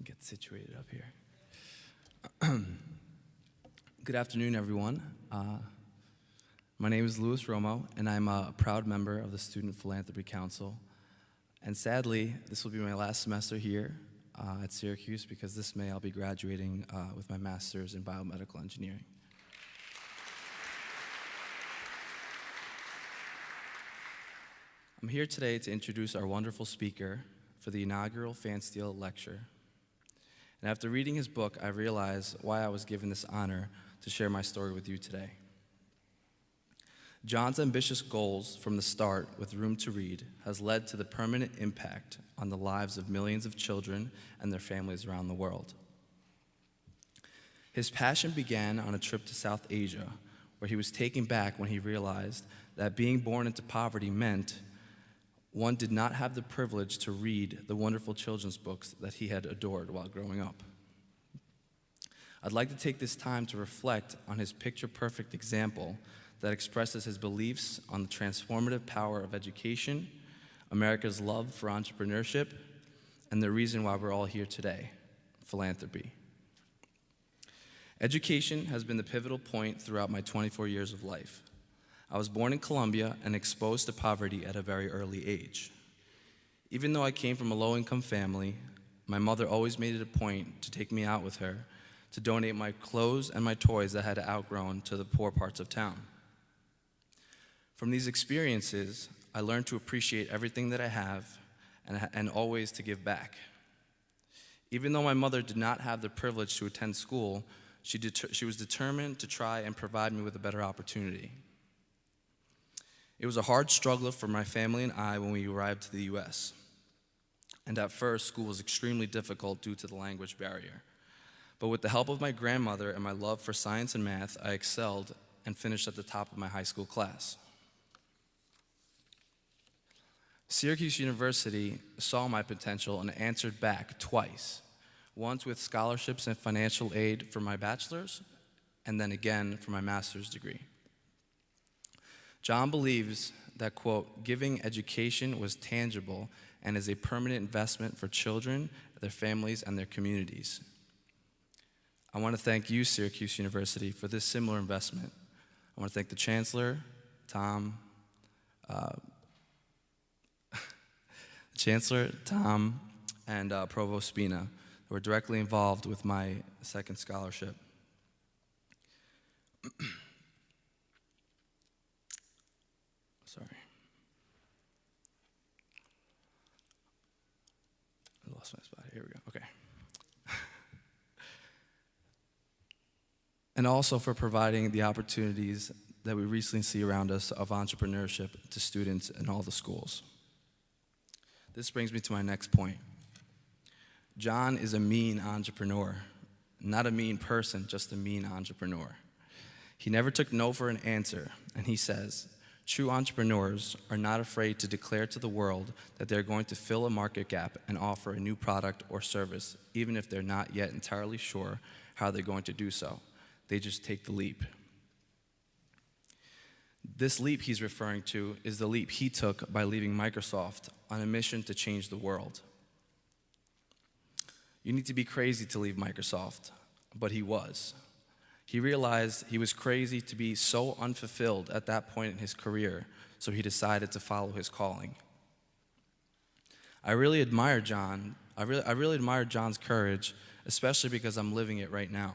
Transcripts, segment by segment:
Get situated up here. Good afternoon, everyone. My name is Louis Romo, and I'm a proud member of the Student Philanthropy Council. And sadly, this will be my last semester here at Syracuse because this May I'll be graduating with my master's in biomedical engineering. I'm here today to introduce our wonderful speaker for the inaugural Phanstiel Lecture. And after reading his book, I realized why I was given this honor to share my story with you today. John's ambitious goals from the start with Room to Read has led to the permanent impact on the lives of millions of children and their families around the world. His passion began on a trip to South Asia, where he was taken back when he realized that being born into poverty meant one did not have the privilege to read the wonderful children's books that he had adored while growing up. I'd like to take this time to reflect on his picture-perfect example that expresses his beliefs on the transformative power of education, America's love for entrepreneurship, and the reason why we're all here today, philanthropy. Education has been the pivotal point throughout my 24 years of life. I was born in Colombia and exposed to poverty at a very early age. Even though I came from a low-income family, my mother always made it a point to take me out with her to donate my clothes and my toys that I had outgrown to the poor parts of town. From these experiences, I learned to appreciate everything that I have and always to give back. Even though my mother did not have the privilege to attend school, she was determined to try and provide me with a better opportunity. It was a hard struggle for my family and I when we arrived to the U.S. And at first, school was extremely difficult due to the language barrier. But with the help of my grandmother and my love for science and math, I excelled and finished at the top of my high school class. Syracuse University saw my potential and answered back twice, once with scholarships and financial aid for my bachelor's, and then again for my master's degree. John believes that, quote, giving education was tangible and is a permanent investment for children, their families, and their communities. I want to thank you, Syracuse University, for this similar investment. I want to thank the Chancellor, Tom, and Provost Spina, who were directly involved with my second scholarship. Sorry. I lost my spot. Here we go. Okay. And also for providing the opportunities that we recently see around us of entrepreneurship to students in all the schools. This brings me to my next point. John is a mean entrepreneur. Not a mean person, just a mean entrepreneur. He never took no for an answer, and he says, true entrepreneurs are not afraid to declare to the world that they're going to fill a market gap and offer a new product or service, even if they're not yet entirely sure how they're going to do so. They just take the leap. This leap he's referring to is the leap he took by leaving Microsoft on a mission to change the world. You need to be crazy to leave Microsoft, but he was. He realized he was crazy to be so unfulfilled at that point in his career, so he decided to follow his calling. I really admire John. I really admire John's courage, especially because I'm living it right now.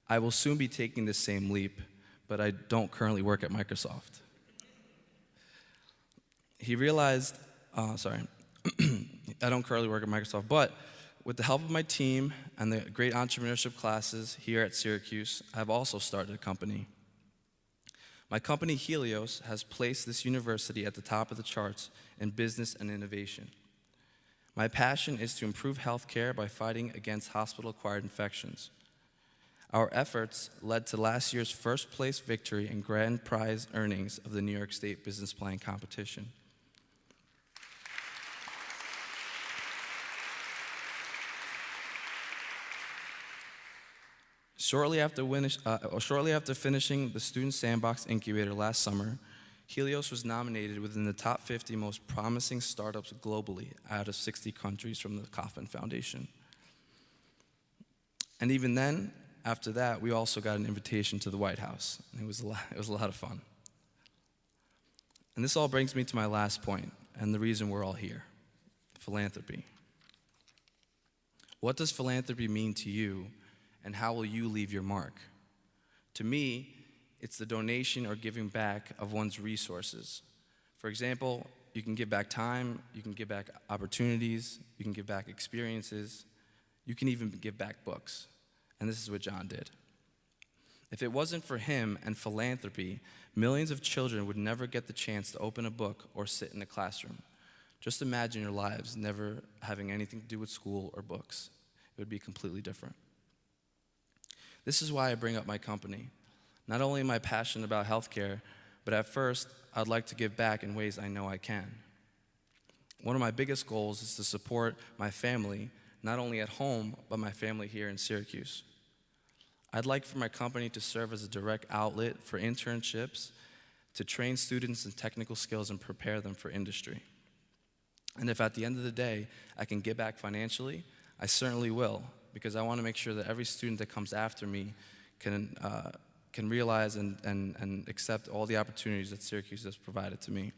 I will soon be taking this same leap, but I don't currently work at Microsoft. He realized, I don't currently work at Microsoft, but with the help of my team and the great entrepreneurship classes here at Syracuse, I've also started a company. My company, Helios, has placed this university at the top of the charts in business and innovation. My passion is to improve healthcare by fighting against hospital-acquired infections. Our efforts led to last year's first place victory and grand prize earnings of the New York State Business Plan competition. Shortly after finishing the Student Sandbox Incubator last summer, Helios was nominated within the top 50 most promising startups globally out of 60 countries from the Kauffman Foundation. And even then, after that, we also got an invitation to the White House. And it was a lot of fun. And this all brings me to my last point, and the reason we're all here: philanthropy. What does philanthropy mean to you, and how will you leave your mark? To me, it's the donation or giving back of one's resources. For example, you can give back time, you can give back opportunities, you can give back experiences, you can even give back books. And this is what John did. If it wasn't for him and philanthropy, millions of children would never get the chance to open a book or sit in a classroom. Just imagine your lives never having anything to do with school or books. It would be completely different. This is why I bring up my company. Not only am I passionate about healthcare, but at first, I'd like to give back in ways I know I can. One of my biggest goals is to support my family, not only at home, but my family here in Syracuse. I'd like for my company to serve as a direct outlet for internships, to train students in technical skills and prepare them for industry. And if at the end of the day, I can give back financially, I certainly will, because I want to make sure that every student that comes after me can realize and accept all the opportunities that Syracuse has provided to me.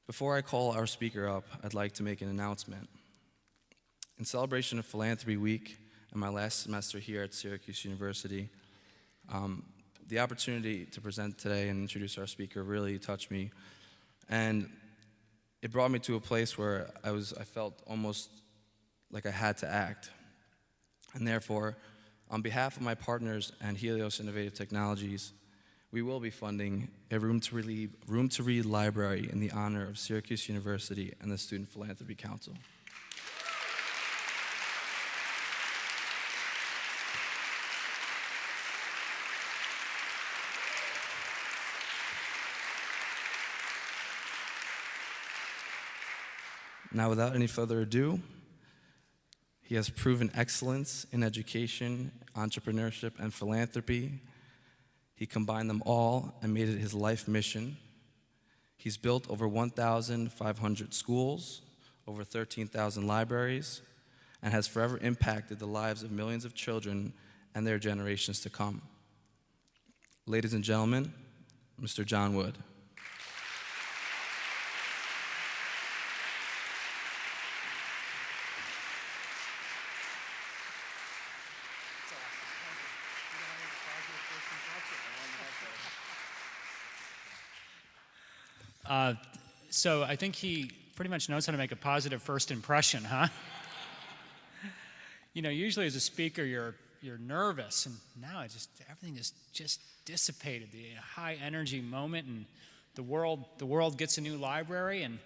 Before I call our speaker up, I'd like to make an announcement. In celebration of Philanthropy Week and my last semester here at Syracuse University, the opportunity to present today and introduce our speaker really touched me. And it brought me to a place where I felt almost like I had to act. And therefore, on behalf of my partners and Helios Innovative Technologies, we will be funding a Room to Read library in the honor of Syracuse University and the Student Philanthropy Council. Now, without any further ado, he has proven excellence in education, entrepreneurship, and philanthropy. He combined them all and made it his life mission. He's built over 1,500 schools, over 13,000 libraries, and has forever impacted the lives of millions of children and their generations to come. Ladies and gentlemen, Mr. John Wood. So I think he pretty much knows how to make a positive first impression, huh? You know, usually as a speaker, you're nervous, and now everything is just dissipated. The high energy moment, and the world gets a new library, and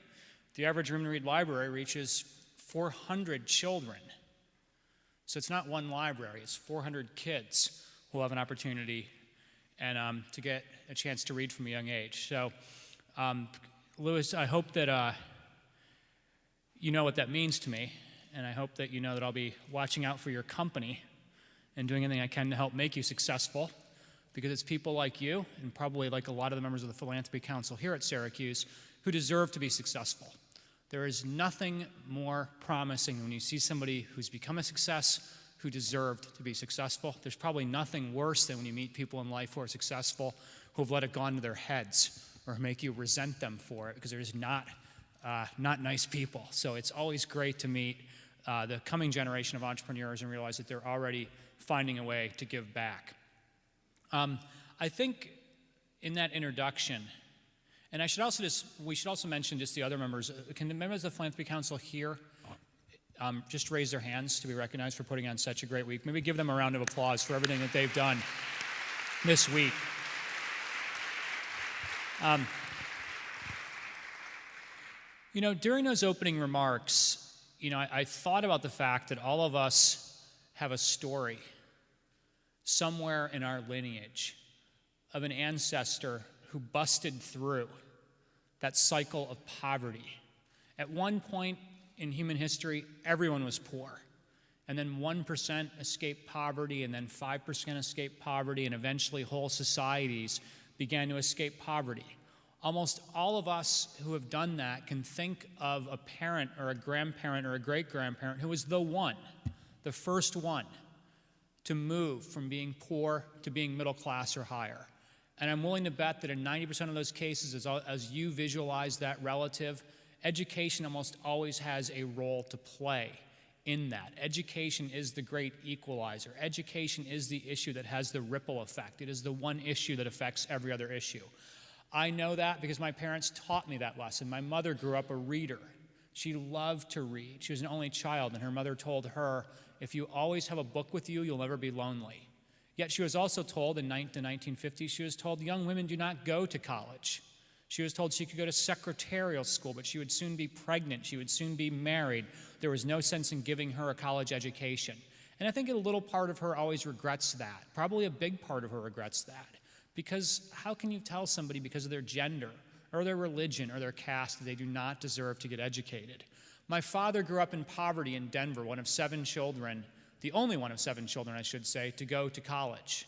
the average Room to Read library reaches 400 children. So it's not one library; it's 400 kids who will have an opportunity and to get a chance to read from a young age. So. Louis, I hope that you know what that means to me, and I hope that you know that I'll be watching out for your company and doing anything I can to help make you successful, because it's people like you, and probably like a lot of the members of the Philanthropy Council here at Syracuse, who deserve to be successful. There is nothing more promising when you see somebody who's become a success, who deserved to be successful. There's probably nothing worse than when you meet people in life who are successful, who have let it go into their heads, or make you resent them for it, because they're just not nice people. So it's always great to meet the coming generation of entrepreneurs and realize that they're already finding a way to give back. I think in that introduction, and we should also mention just the other members. Can the members of the Philanthropy Council here just raise their hands to be recognized for putting on such a great week? Maybe give them a round of applause for everything that they've done this week. You know, during those opening remarks, you know, I thought about the fact that all of us have a story somewhere in our lineage of an ancestor who busted through that cycle of poverty. At one point in human history, everyone was poor. And then 1% escaped poverty, and then 5% escaped poverty, and eventually whole societies began to escape poverty. Almost all of us who have done that can think of a parent or a grandparent or a great-grandparent who was the one the first one to move from being poor to being middle class or higher. And I'm willing to bet that in 90% of those cases, as you visualize that relative, education almost always has a role to play in that. Education is the great equalizer. Education is the issue that has the ripple effect. It is the one issue that affects every other issue. I know that because my parents taught me that lesson. My mother grew up a reader. She loved to read. She was an only child, and her mother told her, if you always have a book with you, you'll never be lonely. Yet she was also told in the 1950s, she was told young women do not go to college. She was told she could go to secretarial school, but she would soon be pregnant. She would soon be married. There was no sense in giving her a college education. And I think a little part of her always regrets that. Probably a big part of her regrets that. Because how can you tell somebody because of their gender or their religion or their caste that they do not deserve to get educated? My father grew up in poverty in Denver, one of 7 children, the only one of 7 children, I should say, to go to college.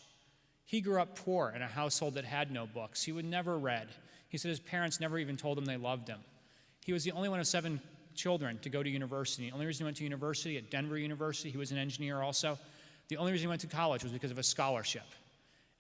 He grew up poor in a household that had no books. He would never read. He said his parents never even told him they loved him. He was the only one of 7 children to go to university. The only reason he went to university, at Denver University, he was an engineer also, the only reason he went to college was because of a scholarship.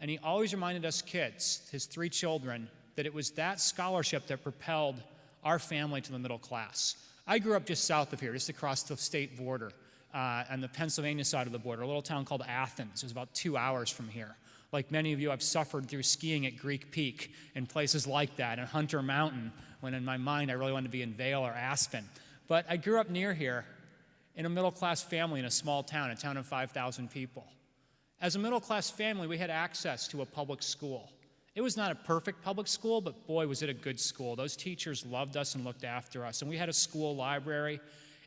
And he always reminded us kids, his 3 children, that it was that scholarship that propelled our family to the middle class. I grew up just south of here, just across the state border, on the Pennsylvania side of the border, a little town called Athens. It was about 2 hours from here. Like many of you, I've suffered through skiing at Greek Peak and places like that, and Hunter Mountain, when in my mind I really wanted to be in Vail or Aspen. But I grew up near here in a middle-class family in a small town, a town of 5,000 people. As a middle-class family, we had access to a public school. It was not a perfect public school, but boy, was it a good school. Those teachers loved us and looked after us. And we had a school library,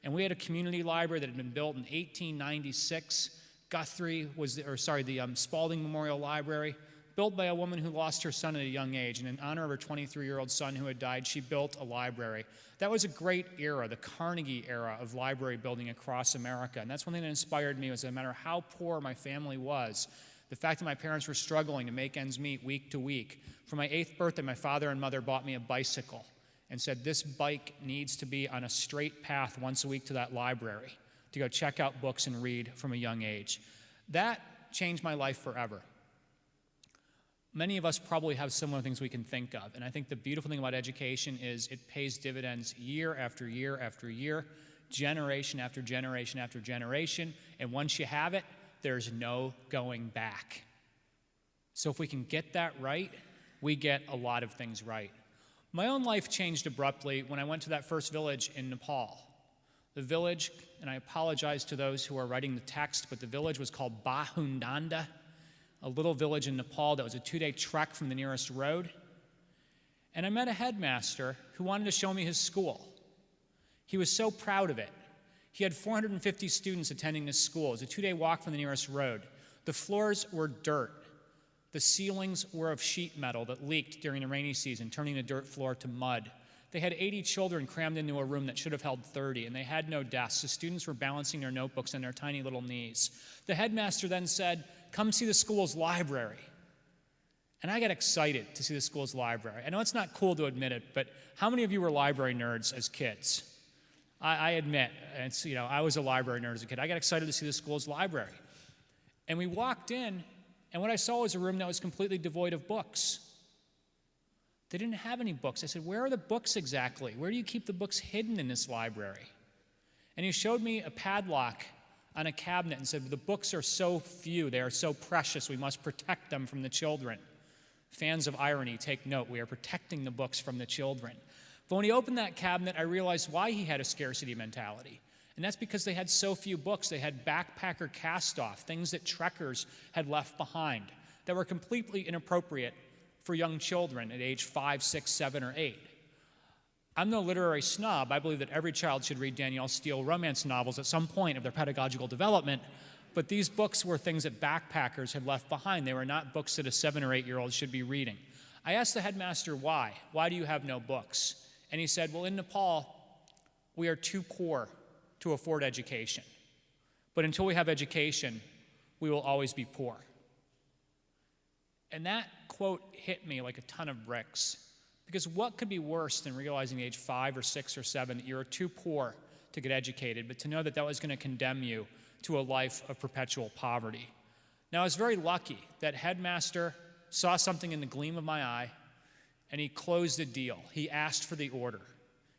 and we had a community library that had been built in 1896. The Spalding Memorial Library, built by a woman who lost her son at a young age. And in honor of her 23-year-old son who had died, she built a library. That was a great era, the Carnegie era of library building across America. And that's one thing that inspired me was no matter how poor my family was, the fact that my parents were struggling to make ends meet week to week. For my 8th birthday, my father and mother bought me a bicycle and said, this bike needs to be on a straight path once a week to that library to go check out books and read from a young age. That changed my life forever. Many of us probably have similar things we can think of, and I think the beautiful thing about education is it pays dividends year after year after year, generation after generation after generation, and once you have it, there's no going back. So if we can get that right, we get a lot of things right. My own life changed abruptly when I went to that first village in Nepal. The village, and I apologize to those who are writing the text, but the village was called Bahundanda, a little village in Nepal that was a 2-day trek from the nearest road. And I met a headmaster who wanted to show me his school. He was so proud of it. He had 450 students attending this school. It was a 2-day walk from the nearest road. The floors were dirt. The ceilings were of sheet metal that leaked during the rainy season, turning the dirt floor to mud. They had 80 children crammed into a room that should have held 30, and they had no desks. The students were balancing their notebooks on their tiny little knees. The headmaster then said, come see the school's library. And I got excited to see the school's library. I know it's not cool to admit it, but how many of you were library nerds as kids? I admit, I was a library nerd as a kid. I got excited to see the school's library. And we walked in, and what I saw was a room that was completely devoid of books. They didn't have any books. I said, where are the books exactly? Where do you keep the books hidden in this library? And he showed me a padlock on a cabinet and said, the books are so few, they are so precious, we must protect them from the children. Fans of irony, take note, we are protecting the books from the children. But when he opened that cabinet, I realized why he had a scarcity mentality. And that's because they had so few books. They had backpacker cast-off, things that trekkers had left behind that were completely inappropriate for young children at age 5, 6, 7, or 8. I'm no literary snob. I believe that every child should read Danielle Steele romance novels at some point of their pedagogical development, but these books were things that backpackers had left behind. They were not books that a 7 or 8-year-old should be reading. I asked the headmaster why. Why do you have no books? And he said, well, in Nepal, we are too poor to afford education. But until we have education, we will always be poor. And that quote hit me like a ton of bricks. Because what could be worse than realizing at age 5 or 6 or 7 that you're too poor to get educated, but to know that that was going to condemn you to a life of perpetual poverty. Now, I was very lucky that headmaster saw something in the gleam of my eye, and he closed the deal. He asked for the order.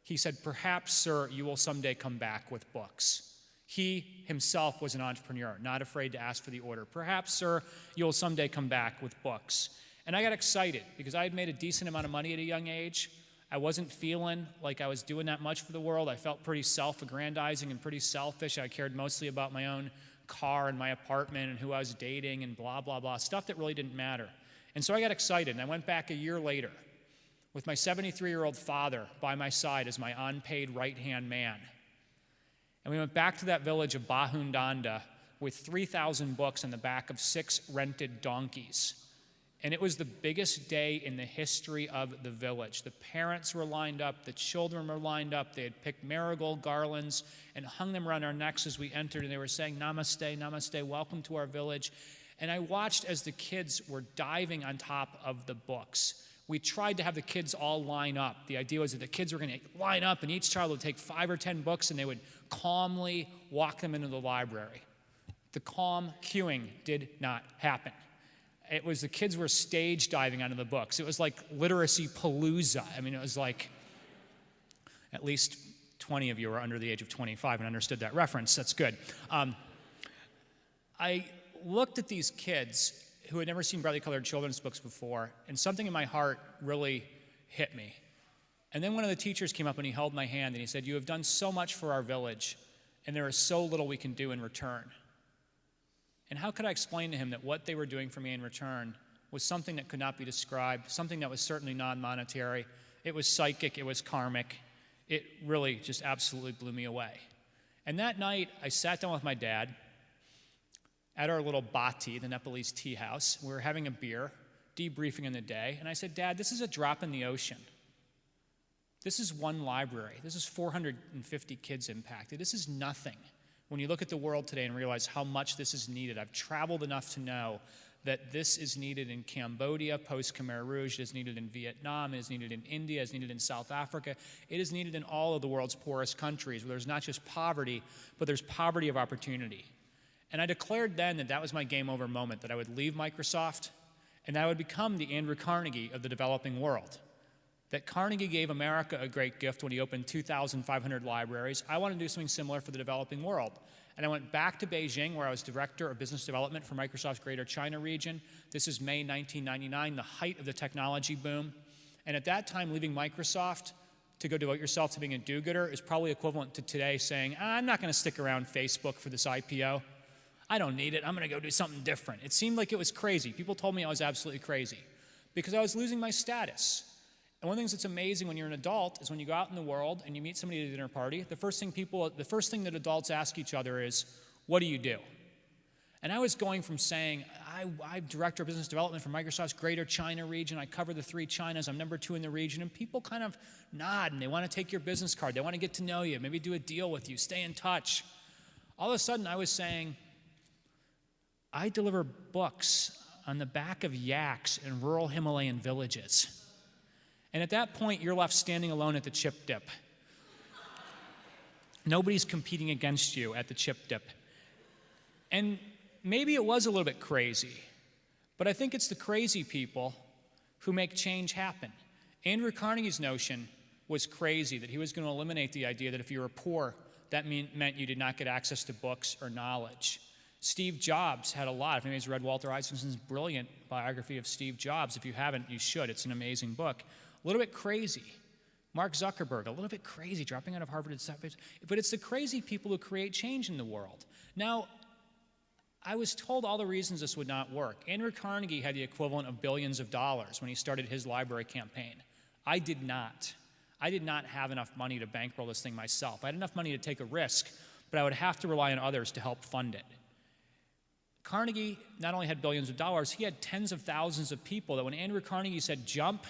He said, "Perhaps, sir, you will someday come back with books." He himself was an entrepreneur, not afraid to ask for the order. "Perhaps, sir, you'll someday come back with books." And I got excited because I had made a decent amount of money at a young age. I wasn't feeling like I was doing that much for the world. I felt pretty self-aggrandizing and pretty selfish. I cared mostly about my own car and my apartment and who I was dating and blah, blah, blah, stuff that really didn't matter. And so I got excited, and I went back a year later with my 73-year-old father by my side as my unpaid right-hand man. And we went back to that village of Bahundanda with 3,000 books on the back of 6 rented donkeys. And it was the biggest day in the history of the village. The parents were lined up, the children were lined up, they had picked marigold garlands and hung them around our necks as we entered, and they were saying, "Namaste, namaste, welcome to our village." And I watched as the kids were diving on top of the books. We tried to have the kids all line up. The idea was that the kids were going to line up, and each child would take 5 or 10 books, and they would calmly walk them into the library. The calm queuing did not happen. It was the kids were stage diving onto the books. It was like literacy palooza. I mean, it was like at least 20 of you are under the age of 25 and understood that reference. That's good. I looked at these kids who had never seen brightly colored children's books before, and something in my heart really hit me. And then one of the teachers came up and he held my hand and he said, "You have done so much for our village, and there is so little we can do in return." And how could I explain to him that what they were doing for me in return was something that could not be described, something that was certainly non-monetary? It was psychic, it was karmic. It really just absolutely blew me away. And that night, I sat down with my dad at our little bati, the Nepalese tea house. We were having a beer, debriefing in the day, and I said, "Dad, this is a drop in the ocean. This is one library. This is 450 kids impacted. This is nothing. When you look at the world today and realize how much this is needed, I've traveled enough to know that this is needed in Cambodia, post-Khmer Rouge, it is needed in Vietnam, it is needed in India, it is needed in South Africa, it is needed in all of the world's poorest countries, where there's not just poverty, but there's poverty of opportunity." And I declared then that that was my game over moment, that I would leave Microsoft and that I would become the Andrew Carnegie of the developing world. That Carnegie gave America a great gift when he opened 2,500 libraries. I want to do something similar for the developing world. And I went back to Beijing, where I was Director of Business Development for Microsoft's Greater China region. This is May 1999, the height of the technology boom. And at that time, leaving Microsoft to go devote yourself to being a do-gooder is probably equivalent to today saying, "I'm not going to stick around Facebook for this IPO. I don't need it. I'm going to go do something different." It seemed like it was crazy. People told me I was absolutely crazy because I was losing my status. And one of the things that's amazing when you're an adult is when you go out in the world and you meet somebody at a dinner party, the first thing that adults ask each other is, "What do you do?" And I was going from saying, I'm Director of Business Development for Microsoft's Greater China region. I cover the 3 Chinas. I'm number 2 in the region. And people kind of nod and they want to take your business card. They want to get to know you, maybe do a deal with you, stay in touch. All of a sudden, I was saying, I deliver books on the back of yaks in rural Himalayan villages. And at that point, you're left standing alone at the chip dip. Nobody's competing against you at the chip dip. And maybe it was a little bit crazy, but I think it's the crazy people who make change happen. Andrew Carnegie's notion was crazy, that he was going to eliminate the idea that if you were poor, that meant you did not get access to books or knowledge. Steve Jobs had a lot. If anybody's read Walter Isaacson's brilliant biography of Steve Jobs, if you haven't, you should. It's an amazing book. A little bit crazy. Mark Zuckerberg, a little bit crazy, dropping out of Harvard and stuff. But it's the crazy people who create change in the world. Now, I was told all the reasons this would not work. Andrew Carnegie had the equivalent of billions of dollars when he started his library campaign. I did not. I did not have enough money to bankroll this thing myself. I had enough money to take a risk, but I would have to rely on others to help fund it. Carnegie not only had billions of dollars, he had tens of thousands of people that when Andrew Carnegie said jump,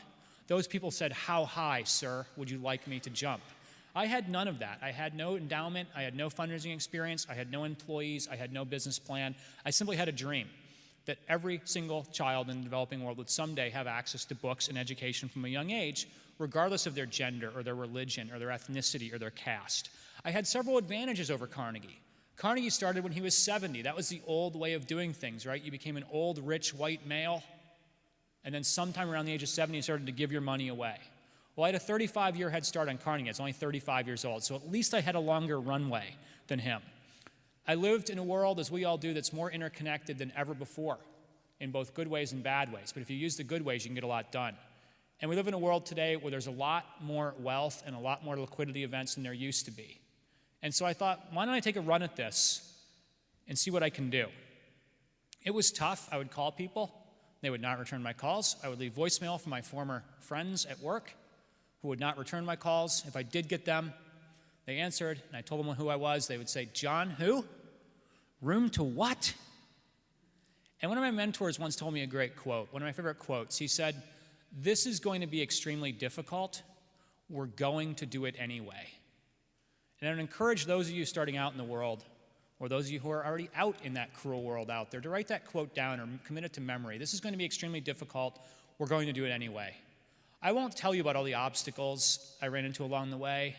those people said, "How high, sir, would you like me to jump?" I had none of that. I had no endowment. I had no fundraising experience. I had no employees. I had no business plan. I simply had a dream that every single child in the developing world would someday have access to books and education from a young age, regardless of their gender or their religion or their ethnicity or their caste. I had several advantages over Carnegie. Carnegie started when he was 70. That was the old way of doing things, right? You became an old, rich, white male, and then sometime around the age of 70, you started to give your money away. Well, I had a 35-year head start on Carnegie. I was only 35 years old, so at least I had a longer runway than him. I lived in a world, as we all do, that's more interconnected than ever before, in both good ways and bad ways. But if you use the good ways, you can get a lot done. And we live in a world today where there's a lot more wealth and a lot more liquidity events than there used to be. And so I thought, why don't I take a run at this and see what I can do? It was tough. I would call people. They would not return my calls. I would leave voicemail from my former friends at work who would not return my calls. If I did get them, they answered, and I told them who I was. They would say, John, who? Room to what? And one of my mentors once told me a great quote, one of my favorite quotes. He said, this is going to be extremely difficult. We're going to do it anyway. And I would encourage those of you starting out in the world, or those of you who are already out in that cruel world out there, to write that quote down or commit it to memory. This is going to be extremely difficult. We're going to do it anyway. I won't tell you about all the obstacles I ran into along the way.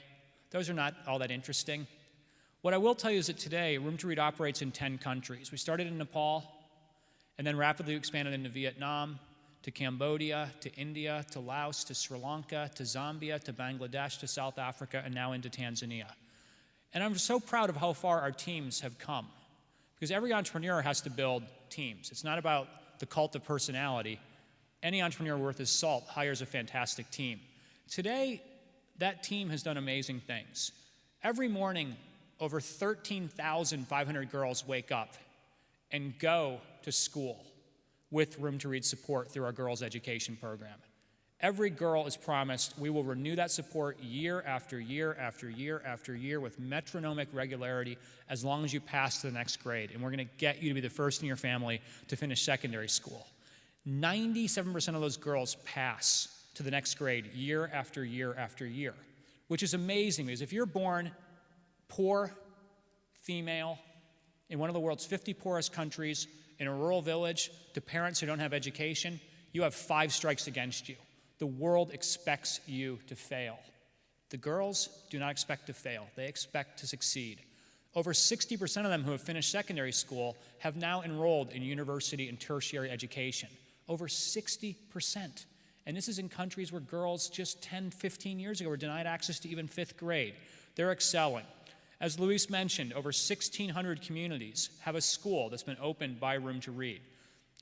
Those are not all that interesting. What I will tell you is that today, Room to Read operates in 10 countries. We started in Nepal, and then rapidly expanded into Vietnam, to Cambodia, to India, to Laos, to Sri Lanka, to Zambia, to Bangladesh, to South Africa, and now into Tanzania. And I'm so proud of how far our teams have come, because every entrepreneur has to build teams. It's not about the cult of personality. Any entrepreneur worth his salt hires a fantastic team. Today, that team has done amazing things. Every morning, over 13,500 girls wake up and go to school with Room to Read support through our girls' education program. Every girl is promised we will renew that support year after year after year after year with metronomic regularity as long as you pass to the next grade. And we're going to get you to be the first in your family to finish secondary school. 97% of those girls pass to the next grade year after year after year, which is amazing because if you're born poor, female, in one of the world's 50 poorest countries, in a rural village, to parents who don't have education, you have 5 strikes against you. The world expects you to fail. The girls do not expect to fail. They expect to succeed. Over 60% of them who have finished secondary school have now enrolled in university and tertiary education. Over 60%. And this is in countries where girls just 10, 15 years ago were denied access to even 5th grade. They're excelling. As Luis mentioned, over 1,600 communities have a school that's been opened by Room to Read.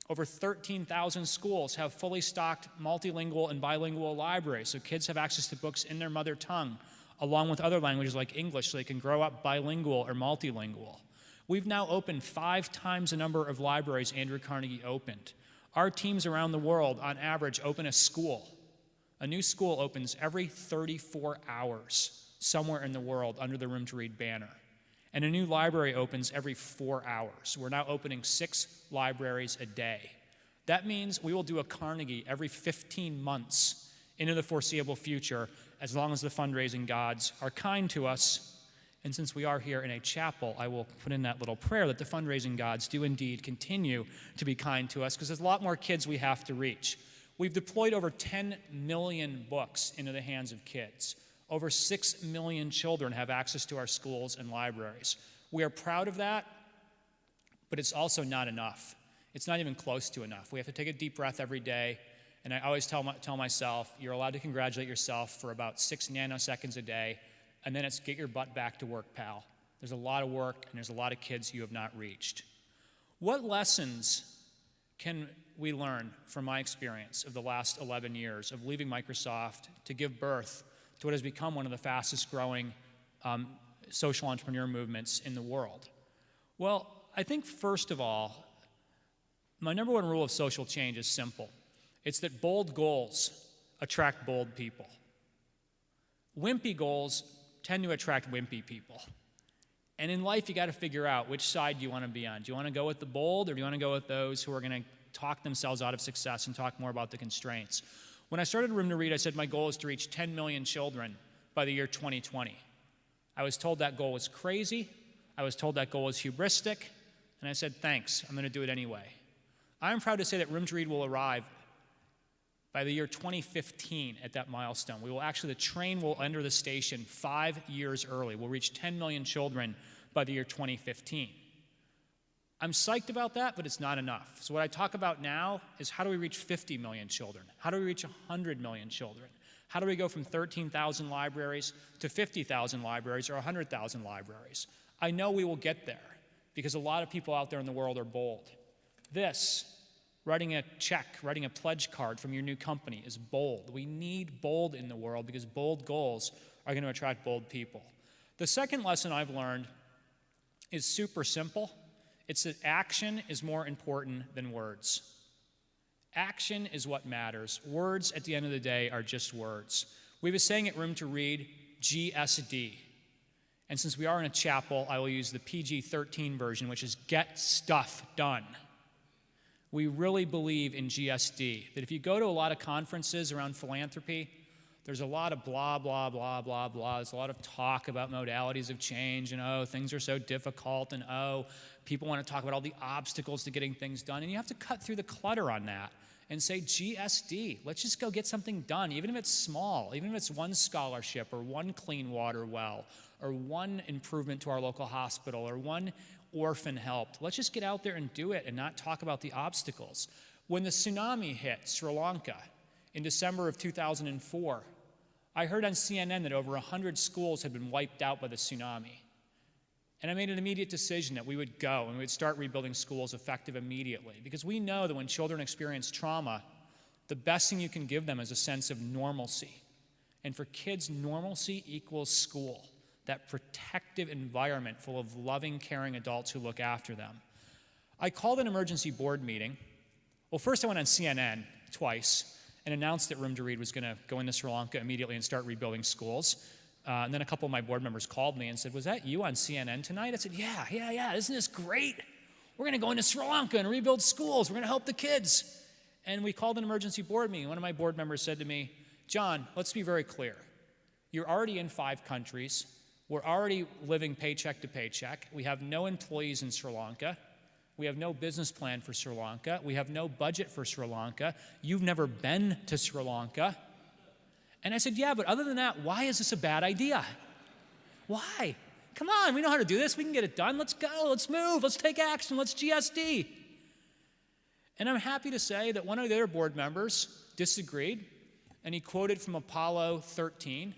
Over 13,000 schools have fully stocked multilingual and bilingual libraries, so kids have access to books in their mother tongue, along with other languages like English, so they can grow up bilingual or multilingual. We've now opened 5 times the number of libraries Andrew Carnegie opened. Our teams around the world, on average, open a school. A new school opens every 34 hours somewhere in the world under the Room to Read banner. And a new library opens every 4 hours. We're now opening 6 libraries a day. That means we will do a Carnegie every 15 months into the foreseeable future, as long as the fundraising gods are kind to us. And since we are here in a chapel, I will put in that little prayer that the fundraising gods do indeed continue to be kind to us, because there's a lot more kids we have to reach. We've deployed over 10 million books into the hands of kids. Over 6 million children have access to our schools and libraries. We are proud of that, but it's also not enough. It's not even close to enough. We have to take a deep breath every day, and I always tell myself, you're allowed to congratulate yourself for about 6 nanoseconds a day, and then it's get your butt back to work, pal. There's a lot of work, and there's a lot of kids you have not reached. What lessons can we learn from my experience of the last 11 years of leaving Microsoft to give birth to what has become one of the fastest growing social entrepreneur movements in the world? Well, I think first of all, my number one rule of social change is simple. It's that bold goals attract bold people. Wimpy goals tend to attract wimpy people. And in life, you got to figure out which side you want to be on. Do you want to go with the bold, or do you want to go with those who are going to talk themselves out of success and talk more about the constraints? When I started Room to Read, I said my goal is to reach 10 million children by the year 2020. I was told that goal was crazy. I was told that goal was hubristic. And I said, thanks, I'm going to do it anyway. I'm proud to say that Room to Read will arrive by the year 2015 at that milestone. The train will enter the station 5 years early. We'll reach 10 million children by the year 2015. I'm psyched about that, but it's not enough. So what I talk about now is how do we reach 50 million children? How do we reach 100 million children? How do we go from 13,000 libraries to 50,000 libraries or 100,000 libraries? I know we will get there because a lot of people out there in the world are bold. This, writing a check, writing a pledge card from your new company is bold. We need bold in the world because bold goals are going to attract bold people. The second lesson I've learned is super simple. It's that action is more important than words. Action is what matters. Words, at the end of the day, are just words. We have a saying at Room to Read, GSD. And since we are in a chapel, I will use the PG-13 version, which is get stuff done. We really believe in GSD, that if you go to a lot of conferences around philanthropy, there's a lot of blah, blah, blah, blah, blah. There's a lot of talk about modalities of change and, oh, things are so difficult and, oh, people want to talk about all the obstacles to getting things done. And you have to cut through the clutter on that and say GSD. Let's just go get something done, even if it's small, even if it's one scholarship or one clean water well or one improvement to our local hospital or one orphan helped. Let's just get out there and do it and not talk about the obstacles. When the tsunami hit Sri Lanka in December of 2004, I heard on CNN that over 100 schools had been wiped out by the tsunami. And I made an immediate decision that we would go and we would start rebuilding schools effective immediately. Because we know that when children experience trauma, the best thing you can give them is a sense of normalcy. And for kids, normalcy equals school, that protective environment full of loving, caring adults who look after them. I called an emergency board meeting. Well, first I went on CNN twice and announced that Room to Read was going to go into Sri Lanka immediately and start rebuilding schools. And then a couple of my board members called me and said, was that you on CNN tonight? I said, yeah, isn't this great? We're going to go into Sri Lanka and rebuild schools. We're going to help the kids. And we called an emergency board meeting. One of my board members said to me, John, let's be very clear. You're already in 5 countries. We're already living paycheck to paycheck. We have no employees in Sri Lanka. We have no business plan for Sri Lanka. We have no budget for Sri Lanka. You've never been to Sri Lanka. And I said, yeah, but other than that, why is this a bad idea? Why? Come on, we know how to do this. We can get it done. Let's go. Let's move. Let's take action. Let's GSD. And I'm happy to say that one of the other board members disagreed, and he quoted from Apollo 13,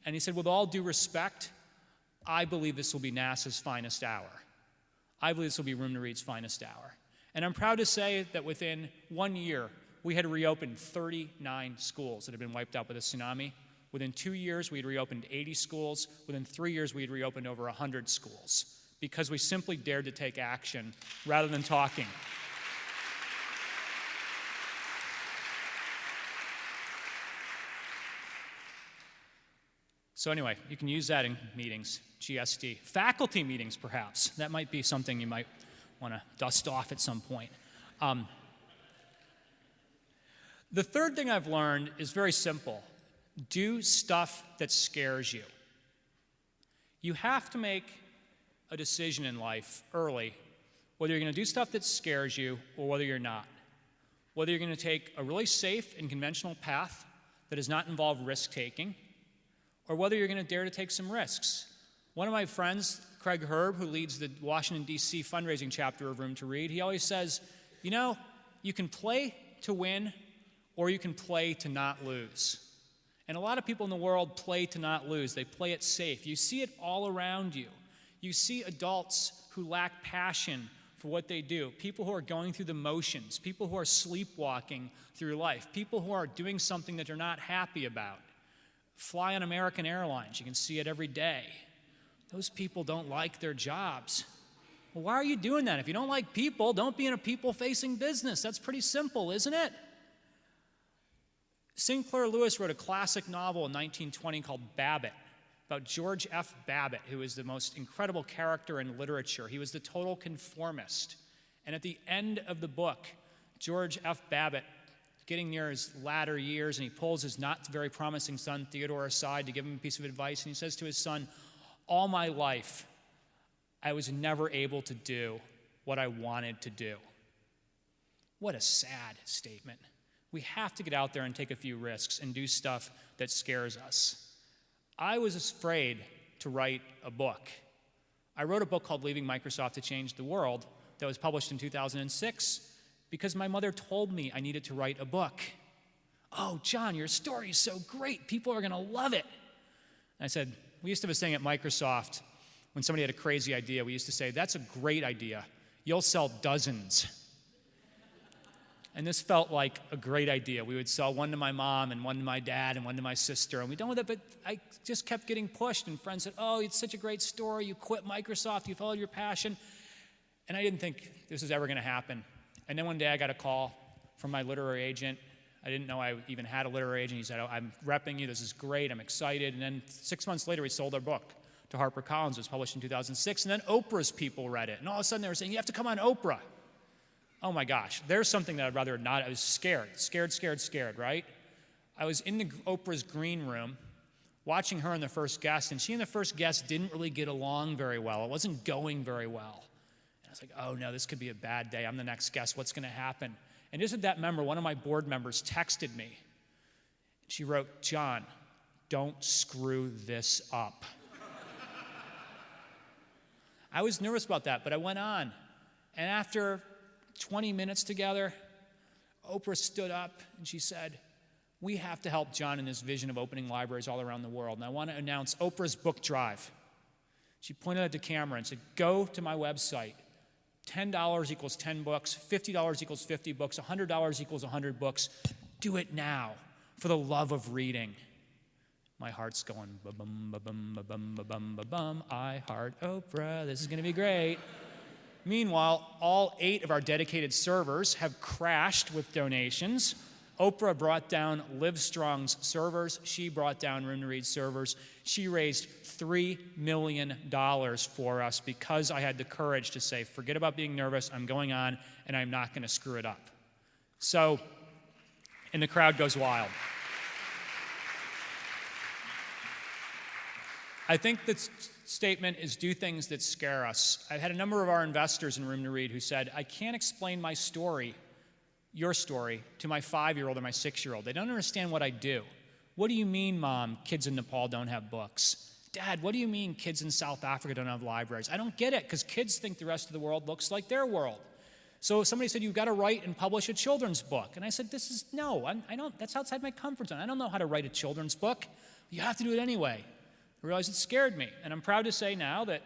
and he said, with all due respect, I believe this will be NASA's finest hour. I believe this will be Room to Read's finest hour. And I'm proud to say that within 1 year, we had reopened 39 schools that had been wiped out by the tsunami. Within 2 years, we had reopened 80 schools. Within 3 years, we had reopened over 100 schools because we simply dared to take action rather than talking. So anyway, you can use that in meetings, GSD. Faculty meetings, perhaps. That might be something you might want to dust off at some point. The third thing I've learned is very simple. Do stuff that scares you. You have to make a decision in life early whether you're going to do stuff that scares you or whether you're not. Whether you're going to take a really safe and conventional path that does not involve risk-taking, or whether you're going to dare to take some risks. One of my friends, Craig Herb, who leads the Washington, D.C. fundraising chapter of Room to Read, he always says, you know, you can play to win or you can play to not lose. And a lot of people in the world play to not lose. They play it safe. You see it all around you. You see adults who lack passion for what they do, people who are going through the motions, people who are sleepwalking through life, people who are doing something that they're not happy about. Fly on American Airlines, you can see it every day. Those people don't like their jobs. Well, why are you doing that? If you don't like people, don't be in a people-facing business. That's pretty simple, isn't it? Sinclair Lewis wrote a classic novel in 1920 called Babbitt, about George F. Babbitt, who is the most incredible character in literature. He was the total conformist. And at the end of the book, George F. Babbitt, getting near his latter years, and he pulls his not very promising son Theodore aside to give him a piece of advice, and he says to his son, all my life, I was never able to do what I wanted to do. What a sad statement. We have to get out there and take a few risks and do stuff that scares us. I was afraid to write a book. I wrote a book called Leaving Microsoft to Change the World that was published in 2006 because my mother told me I needed to write a book. Oh, John, your story is so great. People are going to love it. And I said, we used to have a saying at Microsoft when somebody had a crazy idea, we used to say, that's a great idea. You'll sell dozens. And this felt like a great idea. We would sell one to my mom and one to my dad and one to my sister. And we done with it, but I just kept getting pushed. And friends said, oh, it's such a great story. You quit Microsoft. You followed your passion. And I didn't think this was ever going to happen. And then one day I got a call from my literary agent. I didn't know I even had a literary agent. He said, oh, I'm repping you. This is great. I'm excited. And then 6 months later, we sold our book to HarperCollins. It was published in 2006. And then Oprah's people read it. And all of a sudden, they were saying, you have to come on Oprah. Oh my gosh, there's something that I'd rather not. I was scared, right? I was in Oprah's green room watching her and the first guest, and she and the first guest didn't really get along very well. It wasn't going very well. And I was like, oh no, this could be a bad day. I'm the next guest. What's going to happen? And just at that member, one of my board members texted me. She wrote, John, don't screw this up. I was nervous about that, but I went on. And after 20 minutes together, Oprah stood up and she said, we have to help John in this vision of opening libraries all around the world. And I want to announce Oprah's book drive. She pointed at the camera and said, go to my website. $10 equals 10 books, $50 equals 50 books, $100 equals 100 books. Do it now for the love of reading. My heart's going, ba-bum, ba-bum, ba-bum, ba-bum, ba-bum. I heart Oprah. This is going to be great. Meanwhile, all 8 of our dedicated servers have crashed with donations. Oprah brought down Livestrong's servers. She brought down Room to Read servers. She raised $3 million for us because I had the courage to say, forget about being nervous. I'm going on, and I'm not going to screw it up. So, and the crowd goes wild. I think the statement is do things that scare us. I had a number of our investors in Room to Read who said, I can't explain my story, your story, to my 5-year-old or my 6-year-old. They don't understand what I do. What do you mean, Mom, kids in Nepal don't have books? Dad, what do you mean kids in South Africa don't have libraries? I don't get it, because kids think the rest of the world looks like their world. So somebody said, you've got to write and publish a children's book. And I said, I don't, that's outside my comfort zone. I don't know how to write a children's book. You have to do it anyway. I realized it scared me. And I'm proud to say now that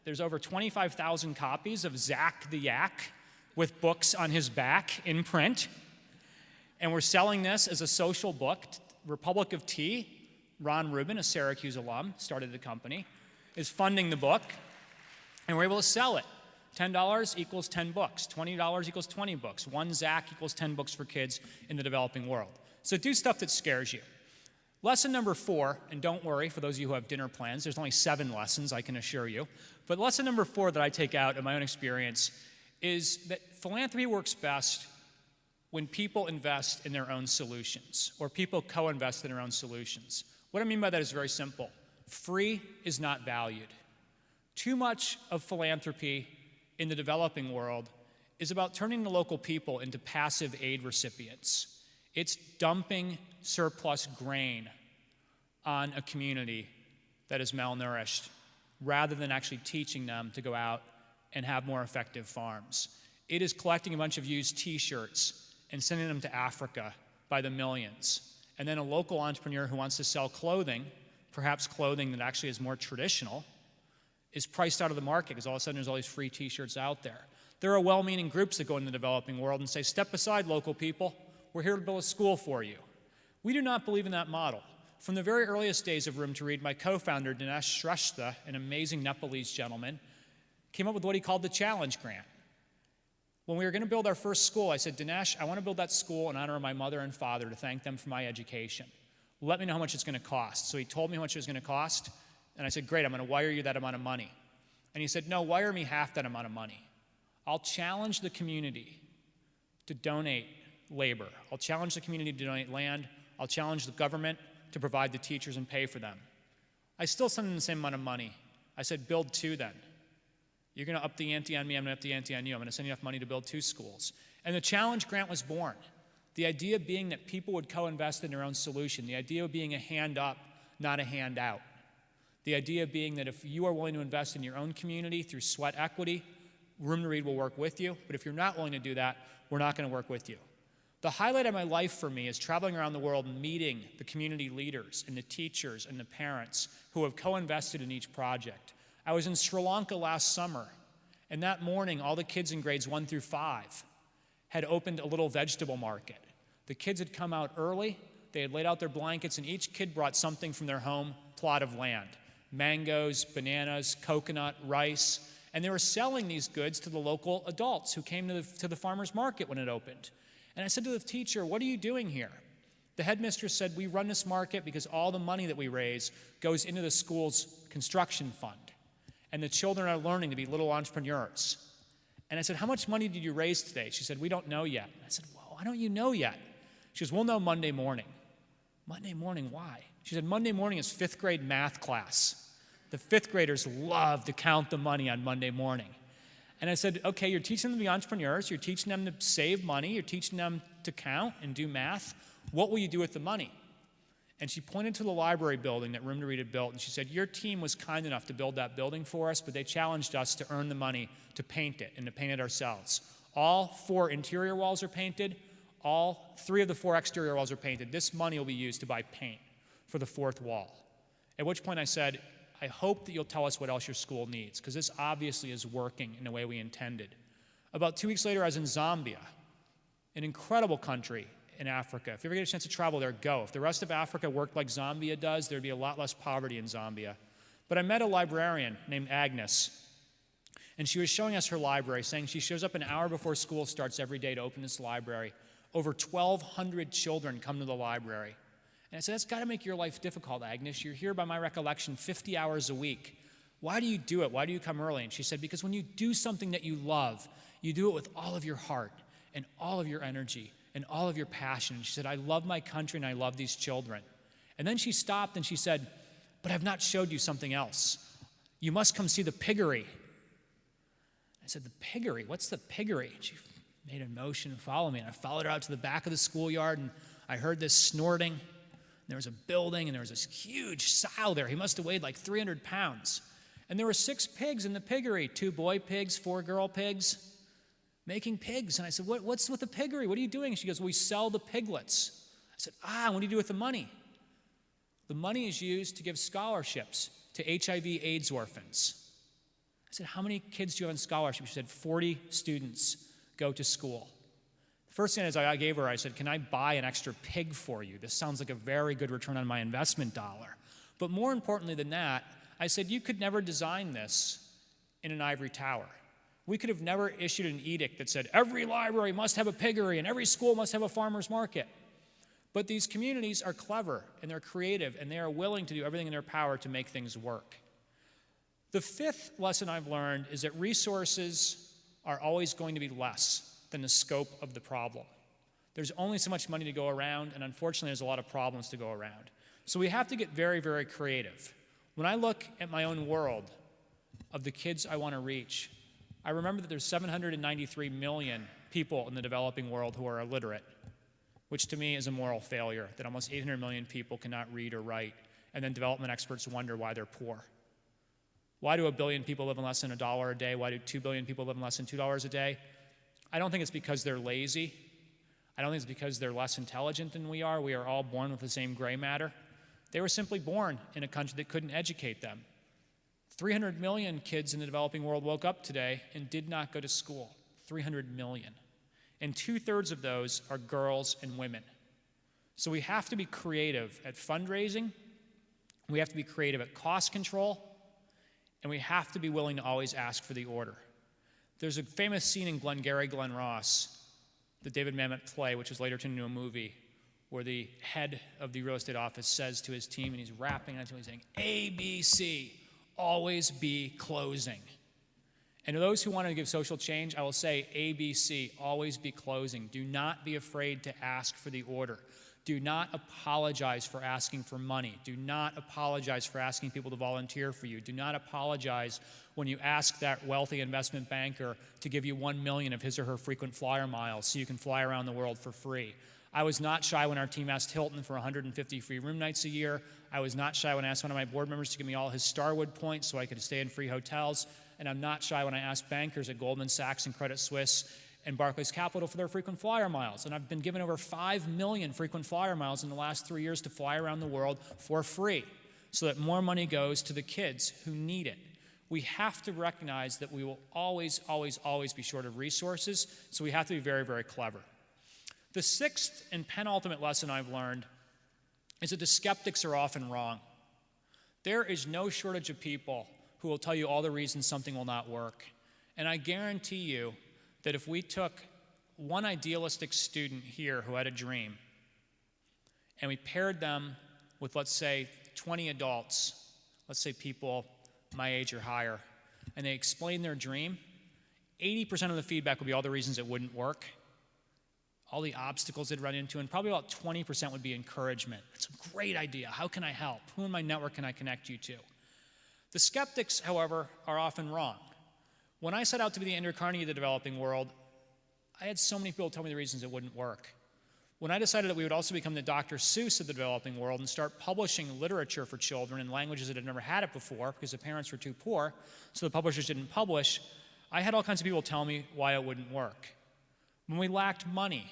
there's over 25,000 copies of Zach the Yak with books on his back in print. And we're selling this as a social book. Republic of Tea, Ron Rubin, a Syracuse alum, started the company, is funding the book. And we're able to sell it. $10 equals 10 books. $20 equals 20 books. One Zach equals 10 books for kids in the developing world. So do stuff that scares you. Lesson number 4, and don't worry, for those of you who have dinner plans, there's only 7 lessons, I can assure you. But lesson number 4 that I take out of my own experience is that philanthropy works best when people invest in their own solutions, or people co-invest in their own solutions. What I mean by that is very simple. Free is not valued. Too much of philanthropy in the developing world is about turning the local people into passive aid recipients. It's dumping surplus grain on a community that is malnourished rather than actually teaching them to go out and have more effective farms. It is collecting a bunch of used t-shirts and sending them to Africa by the millions. And then a local entrepreneur who wants to sell clothing, perhaps clothing that actually is more traditional, is priced out of the market because all of a sudden there's all these free t-shirts out there. There are well-meaning groups that go in the developing world and say, step aside, local people. We're here to build a school for you. We do not believe in that model. From the very earliest days of Room to Read, my co-founder, Dinesh Shrestha, an amazing Nepalese gentleman, came up with what he called the Challenge Grant. When we were going to build our first school, I said, Dinesh, I want to build that school in honor of my mother and father to thank them for my education. Let me know how much it's going to cost. So he told me how much it was going to cost, and I said, great, I'm going to wire you that amount of money. And he said, no, wire me half that amount of money. I'll challenge the community to donate labor. I'll challenge the community to donate land. I'll challenge the government to provide the teachers and pay for them. I still send them the same amount of money. I said, build 2 then. You're going to up the ante on me, I'm going to up the ante on you. I'm going to send you enough money to build 2 schools. And the Challenge Grant was born. The idea being that people would co-invest in their own solution. The idea of being a hand up, not a hand out. The idea being that if you are willing to invest in your own community through sweat equity, Room to Read will work with you. But if you're not willing to do that, we're not going to work with you. The highlight of my life for me is traveling around the world and meeting the community leaders and the teachers and the parents who have co-invested in each project. I was in Sri Lanka last summer, and that morning, all the kids in grades 1 through 5 had opened a little vegetable market. The kids had come out early, they had laid out their blankets, and each kid brought something from their home plot of land. Mangoes, bananas, coconut, rice, and they were selling these goods to the local adults who came to the farmer's market when it opened. And I said to the teacher, "What are you doing here?" The headmistress said, "We run this market because all the money that we raise goes into the school's construction fund. And the children are learning to be little entrepreneurs." And I said, "How much money did you raise today?" She said, "We don't know yet." I said, "Well, why don't you know yet?" She goes, "We'll know Monday morning." Monday morning, why? She said, "Monday morning is 5th grade math class. The 5th graders love to count the money on Monday morning." And I said, "Okay, you're teaching them to be entrepreneurs, you're teaching them to save money, you're teaching them to count and do math. What will you do with the money?" And she pointed to the library building that Room to Read had built, and she said, "Your team was kind enough to build that building for us, but they challenged us to earn the money to paint it and to paint it ourselves. All 4 interior walls are painted. All 3 of the 4 exterior walls are painted. This money will be used to buy paint for the 4th wall." At which point I said, "I hope that you'll tell us what else your school needs, because this obviously is working in the way we intended." About 2 weeks later, I was in Zambia, an incredible country in Africa. If you ever get a chance to travel there, go. If the rest of Africa worked like Zambia does, there'd be a lot less poverty in Zambia. But I met a librarian named Agnes, and she was showing us her library, saying she shows up an hour before school starts every day to open this library. Over 1,200 children come to the library. And I said, "That's got to make your life difficult, Agnes. You're here, by my recollection, 50 hours a week. Why do you do it? Why do you come early?" And she said, "Because when you do something that you love, you do it with all of your heart and all of your energy and all of your passion." And she said, "I love my country and I love these children." And then she stopped and she said, "But I've not showed you something else. You must come see the piggery." I said, "The piggery? What's the piggery?" And she made a motion to follow me, and I followed her out to the back of the schoolyard, and I heard this snorting. There was a building, and there was this huge sow there. He must have weighed like 300 pounds. And there were 6 pigs in the piggery, 2 boy pigs, 4 girl pigs, making pigs. And I said, "What's with the piggery? What are you doing?" And she goes, "We sell the piglets." I said, "What do you do with the money?" "The money is used to give scholarships to HIV/AIDS orphans." I said, "How many kids do you have on scholarship?" She said, 40 students go to school. The first thing I gave her, I said, "Can I buy an extra pig for you? This sounds like a very good return on my investment dollar." But more importantly than that, I said, "You could never design this in an ivory tower. We could have never issued an edict that said every library must have a piggery and every school must have a farmer's market. But these communities are clever and they're creative and they are willing to do everything in their power to make things work." The 5th lesson I've learned is that resources are always going to be less than the scope of the problem. There's only so much money to go around, and unfortunately there's a lot of problems to go around. So we have to get very, very creative. When I look at my own world of the kids I want to reach, I remember that there's 793 million people in the developing world who are illiterate, which to me is a moral failure, that almost 800 million people cannot read or write, and then development experts wonder why they're poor. Why do 1 billion people live on less than $1 a day? Why do 2 billion people live on less than $2 a day? I don't think it's because they're lazy. I don't think it's because they're less intelligent than we are. We are all born with the same gray matter. They were simply born in a country that couldn't educate them. 300 million kids in the developing world woke up today and did not go to school. 300 million. And 2/3 of those are girls and women. So we have to be creative at fundraising, we have to be creative at cost control, and we have to be willing to always ask for the order. There's a famous scene in Glengarry Glen Ross, the David Mamet play, which was later turned into a movie, where the head of the real estate office says to his team, and he's rapping onto it, he's saying, ABC, always be closing. And to those who want to give social change, I will say ABC, always be closing. Do not be afraid to ask for the order. Do not apologize for asking for money. Do not apologize for asking people to volunteer for you. Do not apologize when you ask that wealthy investment banker to give you $1 million of his or her frequent flyer miles so you can fly around the world for free. I was not shy when our team asked Hilton for 150 free room nights a year. I was not shy when I asked one of my board members to give me all his Starwood points so I could stay in free hotels. And I'm not shy when I asked bankers at Goldman Sachs and Credit Suisse and Barclays Capital for their frequent flyer miles. And I've been given over 5 million frequent flyer miles in the last 3 years to fly around the world for free so that more money goes to the kids who need it. We have to recognize that we will always, always, always be short of resources, so we have to be very, very clever. The sixth and penultimate lesson I've learned is that the skeptics are often wrong. There is no shortage of people who will tell you all the reasons something will not work. And I guarantee you that if we took one idealistic student here who had a dream and we paired them with, let's say, 20 adults, let's say people my age or higher, and they explained their dream, 80% of the feedback would be all the reasons it wouldn't work, all the obstacles they'd run into, and probably about 20% would be encouragement. It's a great idea. How can I help? Who in my network can I connect you to? The skeptics, however, are often wrong. When I set out to be the Andrew Carnegie of the developing world, I had so many people tell me the reasons it wouldn't work. When I decided that we would also become the Dr. Seuss of the developing world and start publishing literature for children in languages that had never had it before because the parents were too poor, so the publishers didn't publish, I had all kinds of people tell me why it wouldn't work. When we lacked money,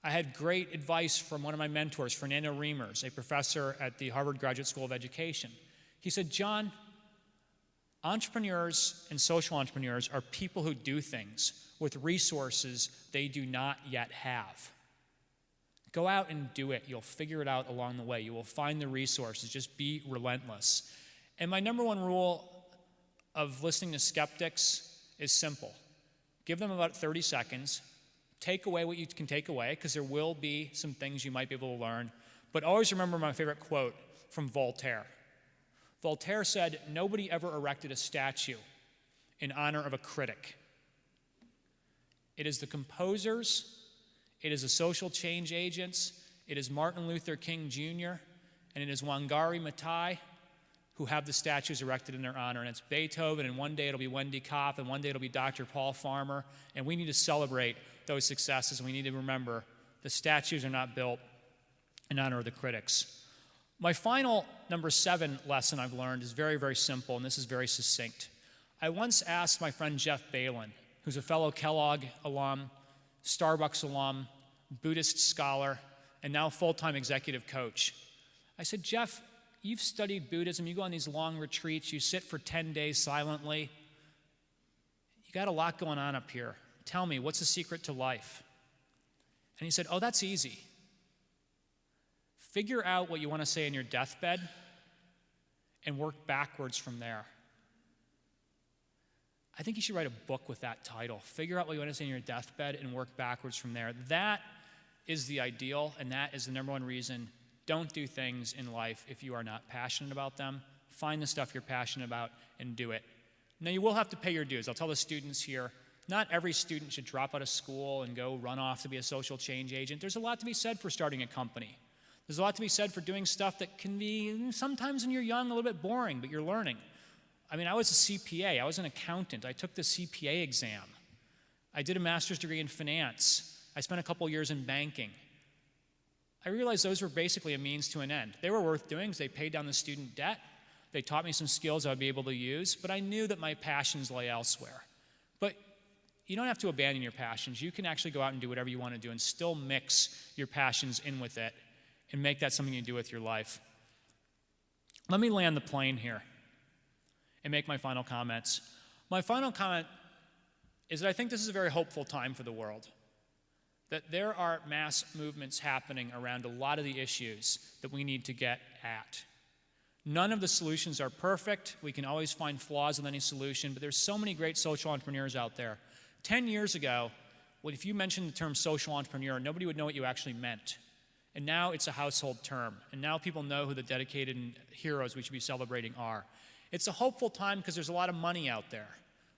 I had great advice from one of my mentors, Fernando Reimers, a professor at the Harvard Graduate School of Education. He said, John, entrepreneurs and social entrepreneurs are people who do things with resources they do not yet have. Go out and do it. You'll figure it out along the way. You will find the resources. Just be relentless. And my number one rule of listening to skeptics is simple. Give them about 30 seconds. Take away what you can take away, because there will be some things you might be able to learn. But always remember my favorite quote from Voltaire. Voltaire said, "Nobody ever erected a statue in honor of a critic. It is the composers, it is the social change agents, it is Martin Luther King Jr., and it is Wangari Maathai who have the statues erected in their honor. And it's Beethoven, and one day it'll be Wendy Kopp, and one day it'll be Dr. Paul Farmer. And we need to celebrate those successes, and we need to remember the statues are not built in honor of the critics." My final, number 7 lesson I've learned is very, very simple, and this is very succinct. I once asked my friend Jeff Balin, who's a fellow Kellogg alum, Starbucks alum, Buddhist scholar, and now full-time executive coach. I said, Jeff, you've studied Buddhism, you go on these long retreats, you sit for 10 days silently. You got a lot going on up here. Tell me, what's the secret to life? And he said, oh, that's easy. Figure out what you want to say in your deathbed and work backwards from there. I think you should write a book with that title. Figure out what you want to say in your deathbed and work backwards from there. That is the ideal, and that is the number one reason. Don't do things in life if you are not passionate about them. Find the stuff you're passionate about and do it. Now, you will have to pay your dues. I'll tell the students here, not every student should drop out of school and go run off to be a social change agent. There's a lot to be said for starting a company. There's a lot to be said for doing stuff that can be, sometimes when you're young, a little bit boring, but you're learning. I mean, I was a CPA. I was an accountant. I took the CPA exam. I did a master's degree in finance. I spent a couple years in banking. I realized those were basically a means to an end. They were worth doing because they paid down the student debt. They taught me some skills I would be able to use, but I knew that my passions lay elsewhere. But you don't have to abandon your passions. You can actually go out and do whatever you want to do and still mix your passions in with it and make that something you do with your life. Let me land the plane here and make my final comments. My final comment is that I think this is a very hopeful time for the world, that there are mass movements happening around a lot of the issues that we need to get at. None of the solutions are perfect. We can always find flaws in any solution, but there's so many great social entrepreneurs out there. 10 years ago, if you mentioned the term social entrepreneur, nobody would know what you actually meant. And now it's a household term. And now people know who the dedicated heroes we should be celebrating are. It's a hopeful time because there's a lot of money out there.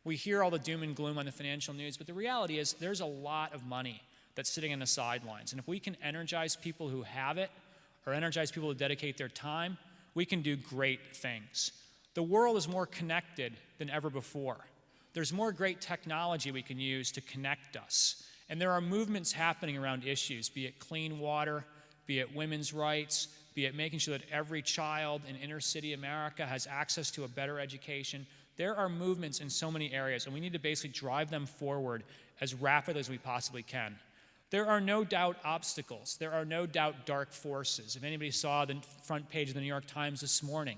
We hear all the doom and gloom on the financial news, but the reality is there's a lot of money that's sitting on the sidelines. And if we can energize people who have it, or energize people to dedicate their time, we can do great things. The world is more connected than ever before. There's more great technology we can use to connect us And there are movements happening around issues, be it clean water, be it women's rights, be it making sure that every child in inner city America has access to a better education. There are movements in so many areas, and we need to basically drive them forward as rapidly as we possibly can. There are no doubt obstacles. There are no doubt dark forces. If anybody saw the front page of the New York Times this morning,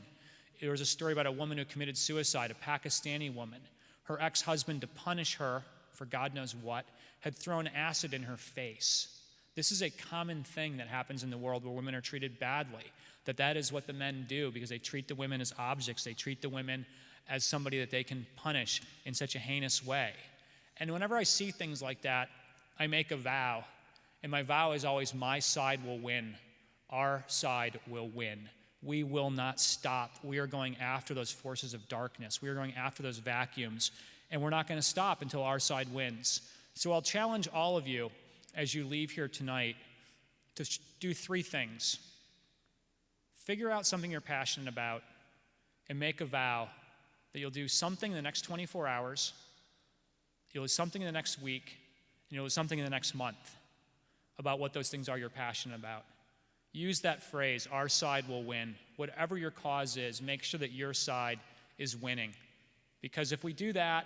there was a story about a woman who committed suicide, a Pakistani woman. Her ex-husband, to punish her for God knows what, had thrown acid in her face. This is a common thing that happens in the world where women are treated badly, that is what the men do because they treat the women as objects. They treat the women as somebody that they can punish in such a heinous way. And whenever I see things like that, I make a vow, and my vow is always, my side will win. Our side will win. We will not stop. We are going after those forces of darkness. We are going after those vacuums, and we're not going to stop until our side wins. So I'll challenge all of you as you leave here tonight to do three things. Figure out something you're passionate about and make a vow that you'll do something in the next 24 hours, you'll do something in the next week, and you'll do something in the next month about what those things are you're passionate about. Use that phrase, our side will win. Whatever your cause is, make sure that your side is winning. Because if we do that,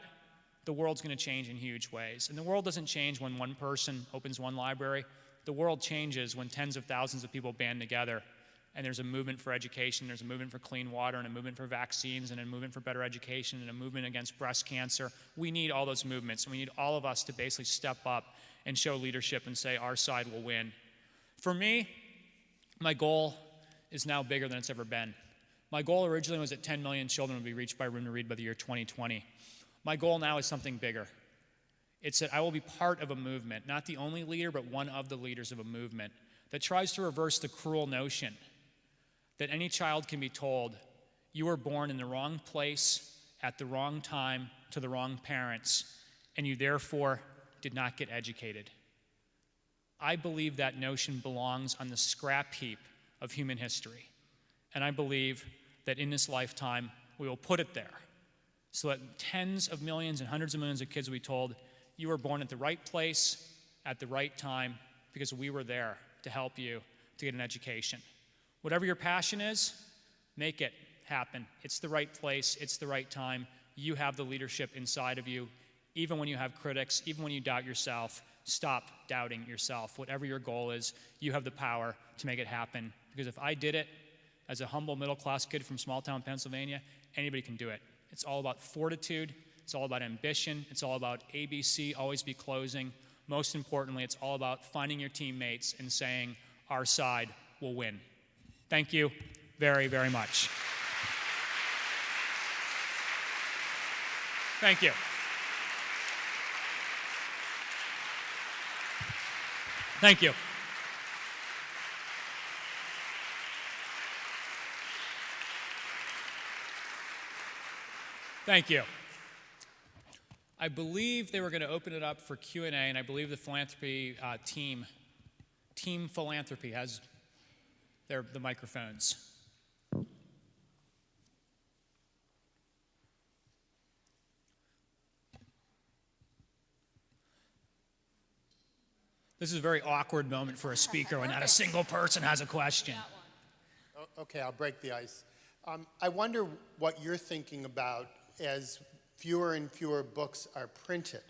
the world's going to change in huge ways. And the world doesn't change when one person opens one library. The world changes when tens of thousands of people band together. And there's a movement for education, there's a movement for clean water, and a movement for vaccines, and a movement for better education, and a movement against breast cancer. We need all those movements, and we need all of us to basically step up and show leadership and say our side will win. For me, my goal is now bigger than it's ever been. My goal originally was that 10 million children would be reached by Room to Read by the year 2020. My goal now is something bigger. It's that I will be part of a movement, not the only leader, but one of the leaders of a movement that tries to reverse the cruel notion that any child can be told, you were born in the wrong place at the wrong time to the wrong parents, and you therefore did not get educated. I believe that notion belongs on the scrap heap of human history. And I believe that in this lifetime, we will put it there so that tens of millions and hundreds of millions of kids will be told, you were born at the right place at the right time because we were there to help you to get an education. Whatever your passion is, make it happen. It's the right place. It's the right time. You have the leadership inside of you. Even when you have critics, even when you doubt yourself, stop doubting yourself. Whatever your goal is, you have the power to make it happen. Because if I did it as a humble middle-class kid from small-town Pennsylvania, anybody can do it. It's all about fortitude. It's all about ambition. It's all about ABC, always be closing. Most importantly, it's all about finding your teammates and saying, our side will win. Thank you very, very much. Thank you. Thank you. Thank you. I believe they were going to open it up for Q&A, and I believe the philanthropy team Philanthropy has the microphones. This is a very awkward moment for a speaker when not a single person has a question. Okay, I'll break the ice. I wonder what you're thinking about as fewer and fewer books are printed.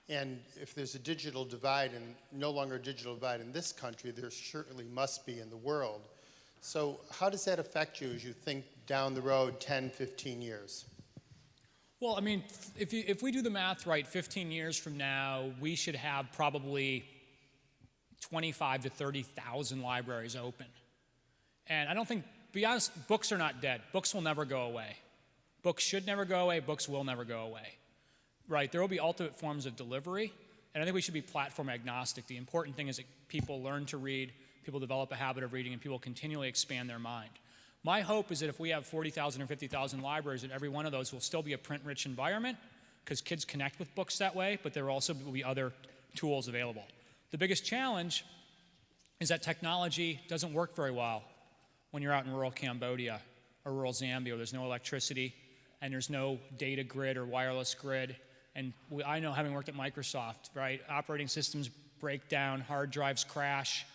And if there's a digital divide, and no longer a digital divide in this country, there certainly must be in the world. So how does that affect you as you think down the road 10, 15 years? Well, I mean, if we do the math right, 15 years from now, we should have probably 25 to 30,000 libraries open. And I don't think, to be honest, books are not dead. Books will never go away. Books should never go away. Books will never go away. Right? There will be ultimate forms of delivery, and I think we should be platform agnostic. The important thing is that people learn to read, people develop a habit of reading, and people continually expand their mind. My hope is that if we have 40,000 or 50,000 libraries, that every one of those will still be a print-rich environment, because kids connect with books that way, but there also will be other tools available. The biggest challenge is that technology doesn't work very well when you're out in rural Cambodia or rural Zambia where there's no electricity and there's no data grid or wireless grid And I know, having worked at Microsoft, right, operating systems break down, hard drives crash,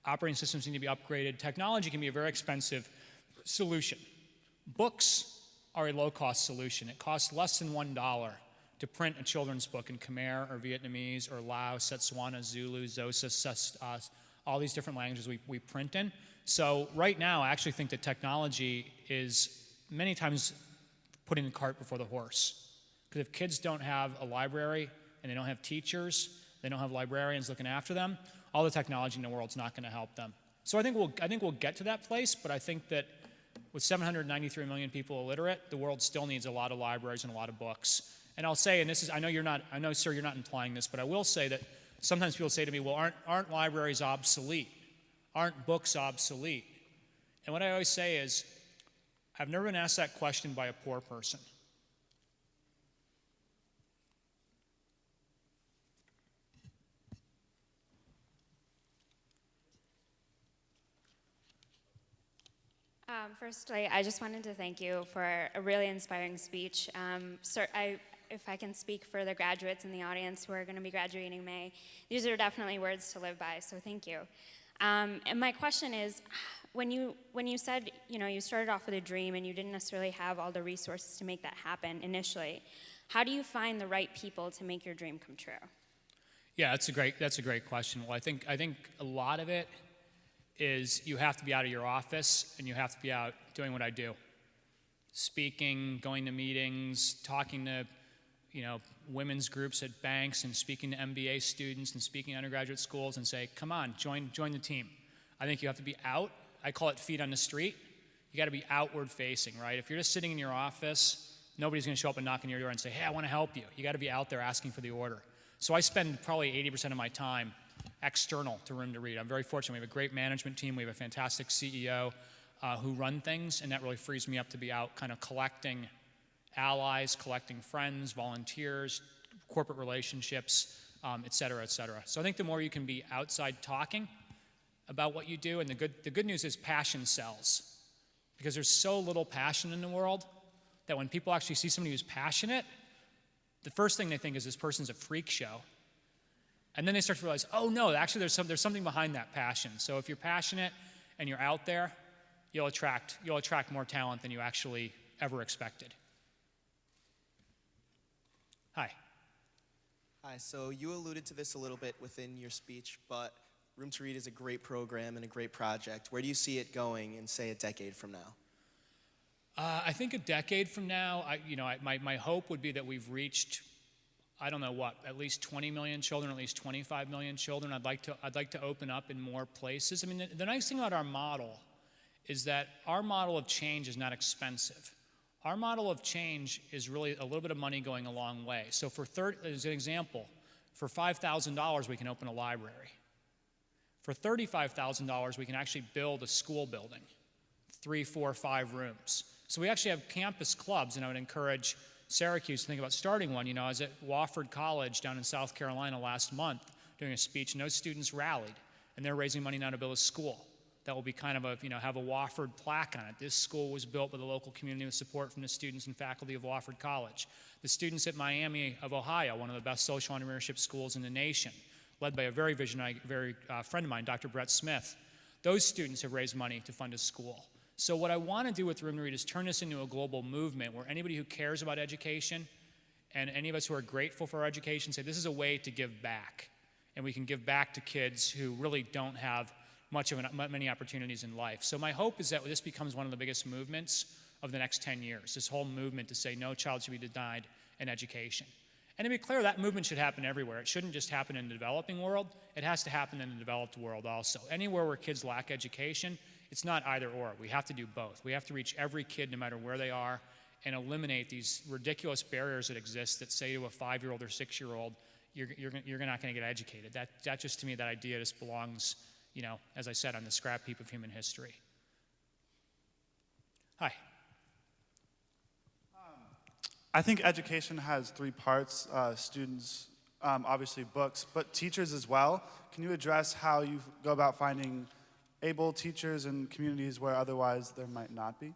operating systems need to be upgraded. Technology can be a very expensive solution. Books are a low-cost solution. It costs less than $1 to print a children's book in Khmer or Vietnamese or Lao, Setswana, Zulu, Xhosa, all these different languages we print in. So right now, I actually think that technology is many times putting the cart before the horse. Because if kids don't have a library and they don't have teachers, they don't have librarians looking after them, all the technology in the world is not going to help them. So I think we'll get to that place, but I think that with 793 million people illiterate, the world still needs a lot of libraries and a lot of books. And I'll say, and this is, I know, sir, you're not implying this, but I will say that sometimes people say to me, well, aren't libraries obsolete? Aren't books obsolete? And what I always say is, I've never been asked that question by a poor person. Firstly, I just wanted to thank you for a really inspiring speech. Sir, if I can speak for the graduates in the audience who are going to be graduating in May, these are definitely words to live by, so thank you. And my question is, when you said, you started off with a dream and you didn't necessarily have all the resources to make that happen initially, how do you find the right people to make your dream come true? Yeah, that's a great question. Well, I think a lot of it is you have to be out of your office and you have to be out doing what I do. Speaking, going to meetings, talking to women's groups at banks and speaking to MBA students and speaking to undergraduate schools and say, come on, join the team. I think you have to be out. I call it feet on the street. You got to be outward facing, right? If you're just sitting in your office, nobody's going to show up and knock on your door and say, hey, I want to help you. You got to be out there asking for the order. So I spend probably 80% of my time external to Room to Read. I'm very fortunate. We have a great management team. We have a fantastic CEO who run things, and that really frees me up to be out kind of collecting allies, collecting friends, volunteers, corporate relationships, et cetera, et cetera. So I think the more you can be outside talking about what you do, and the good news is passion sells. Because there's so little passion in the world that when people actually see somebody who's passionate, the first thing they think is this person's a freak show. And then they start to realize, oh no, actually there's something behind that passion. So if you're passionate and you're out there, you'll attract more talent than you actually ever expected. Hi. Hi, so you alluded to this a little bit within your speech, but Room to Read is a great program and a great project. Where do you see it going in, say, a decade from now? I think a decade from now, my hope would be that we've reached, I don't know what, at least 20 million children, at least 25 million children. I'd like to open up in more places. I mean, the nice thing about our model is that our model of change is not expensive. Our model of change is really a little bit of money going a long way. So as an example, for $5,000 we can open a library. For $35,000 we can actually build a school building, 3, 4, 5 rooms. So we actually have campus clubs, and I would encourage Syracuse to think about starting one. I was at Wofford College down in South Carolina last month doing a speech, and those students rallied, and they're raising money now to build a school. That will be kind of have a Wofford plaque on it. This school was built with a local community with support from the students and faculty of Wofford College. The students at Miami of Ohio, one of the best social entrepreneurship schools in the nation, led by a very visionary friend of mine, Dr. Brett Smith. Those students have raised money to fund a school. So what I want to do with Room to Read is turn this into a global movement where anybody who cares about education and any of us who are grateful for our education say this is a way to give back. And we can give back to kids who really don't have many opportunities in life. So my hope is that this becomes one of the biggest movements of the next 10 years, this whole movement to say no child should be denied an education. And to be clear, that movement should happen everywhere. It shouldn't just happen in the developing world. It has to happen in the developed world also. Anywhere where kids lack education, it's not either or. We have to do both. We have to reach every kid no matter where they are and eliminate these ridiculous barriers that exist that say to a 5-year-old or 6-year-old, you're not going to get educated. That just, to me, that idea just belongs, as I said, on the scrap heap of human history. Hi. I think education has 3 parts, students, obviously books, but teachers as well. Can you address how you go about finding able teachers in communities where otherwise there might not be?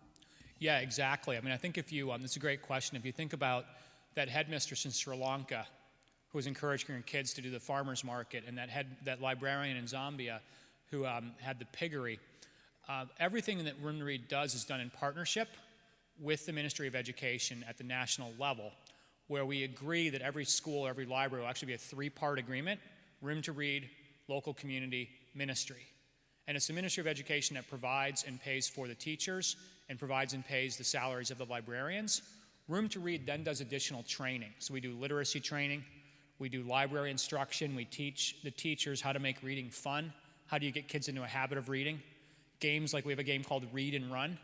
Yeah, exactly. I mean, I think if you, this is a great question. If you think about that headmistress in Sri Lanka who was encouraging her kids to do the farmer's market, and that librarian in Zambia who had the piggery. Everything that Room to Read does is done in partnership with the Ministry of Education at the national level, where we agree that every school, every library will actually be a three-part agreement: Room to Read, local community, ministry. And it's the Ministry of Education that provides and pays for the teachers and provides and pays the salaries of the librarians. Room to Read then does additional training. So we do literacy training, we do library instruction, we teach the teachers how to make reading fun. How do you get kids into a habit of reading? Games like we have a game called Read and Run,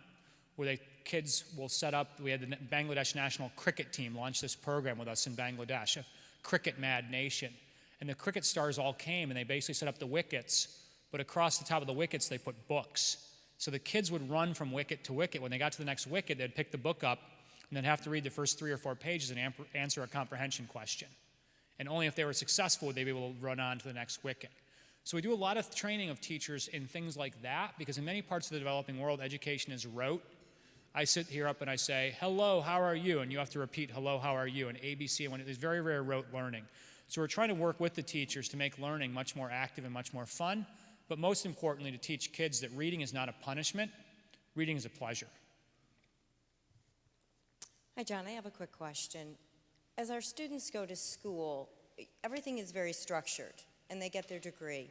where the kids will set up, we had the Bangladesh national cricket team launch this program with us in Bangladesh, a cricket mad nation. And the cricket stars all came and they basically set up the wickets, but across the top of the wickets they put books. So the kids would run from wicket to wicket. When they got to the next wicket, they'd pick the book up and then have to read the first 3 or 4 pages and answer a comprehension question. And only if they were successful would they be able to run on to the next wicket. So we do a lot of training of teachers in things like that, because in many parts of the developing world, education is rote. I sit here up and I say, hello, how are you? And you have to repeat, hello, how are you? And ABC, and it's very, very rote learning. So we're trying to work with the teachers to make learning much more active and much more fun, but most importantly, to teach kids that reading is not a punishment, reading is a pleasure. Hi, John, I have a quick question. As our students go to school, everything is very structured, and they get their degree.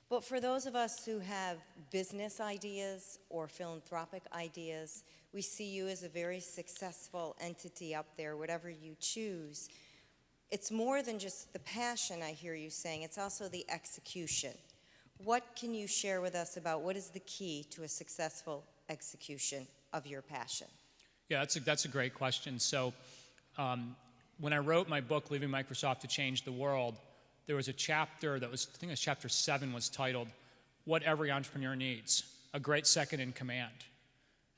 But for those of us who have business ideas or philanthropic ideas, we see you as a very successful entity up there, whatever you choose. It's more than just the passion, I hear you saying, it's also the execution. What can you share with us about what is the key to a successful execution of your passion? Yeah, that's a great question. So when I wrote my book, Leaving Microsoft to Change the World, there was a chapter that was, I think it was chapter 7, was titled, What Every Entrepreneur Needs, a Great Second in Command.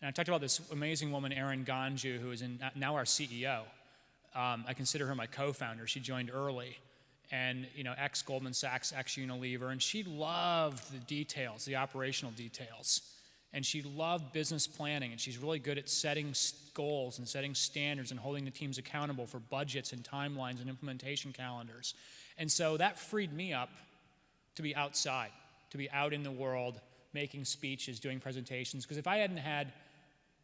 And I talked about this amazing woman, Erin Ganju, who is now our CEO. I consider her my co-founder. She joined early, and ex-Goldman Sachs, ex-Unilever, and she loved the details, the operational details. And she loved business planning, and she's really good at setting goals and setting standards and holding the teams accountable for budgets and timelines and implementation calendars. And so that freed me up to be outside, to be out in the world, making speeches, doing presentations. Because if I hadn't had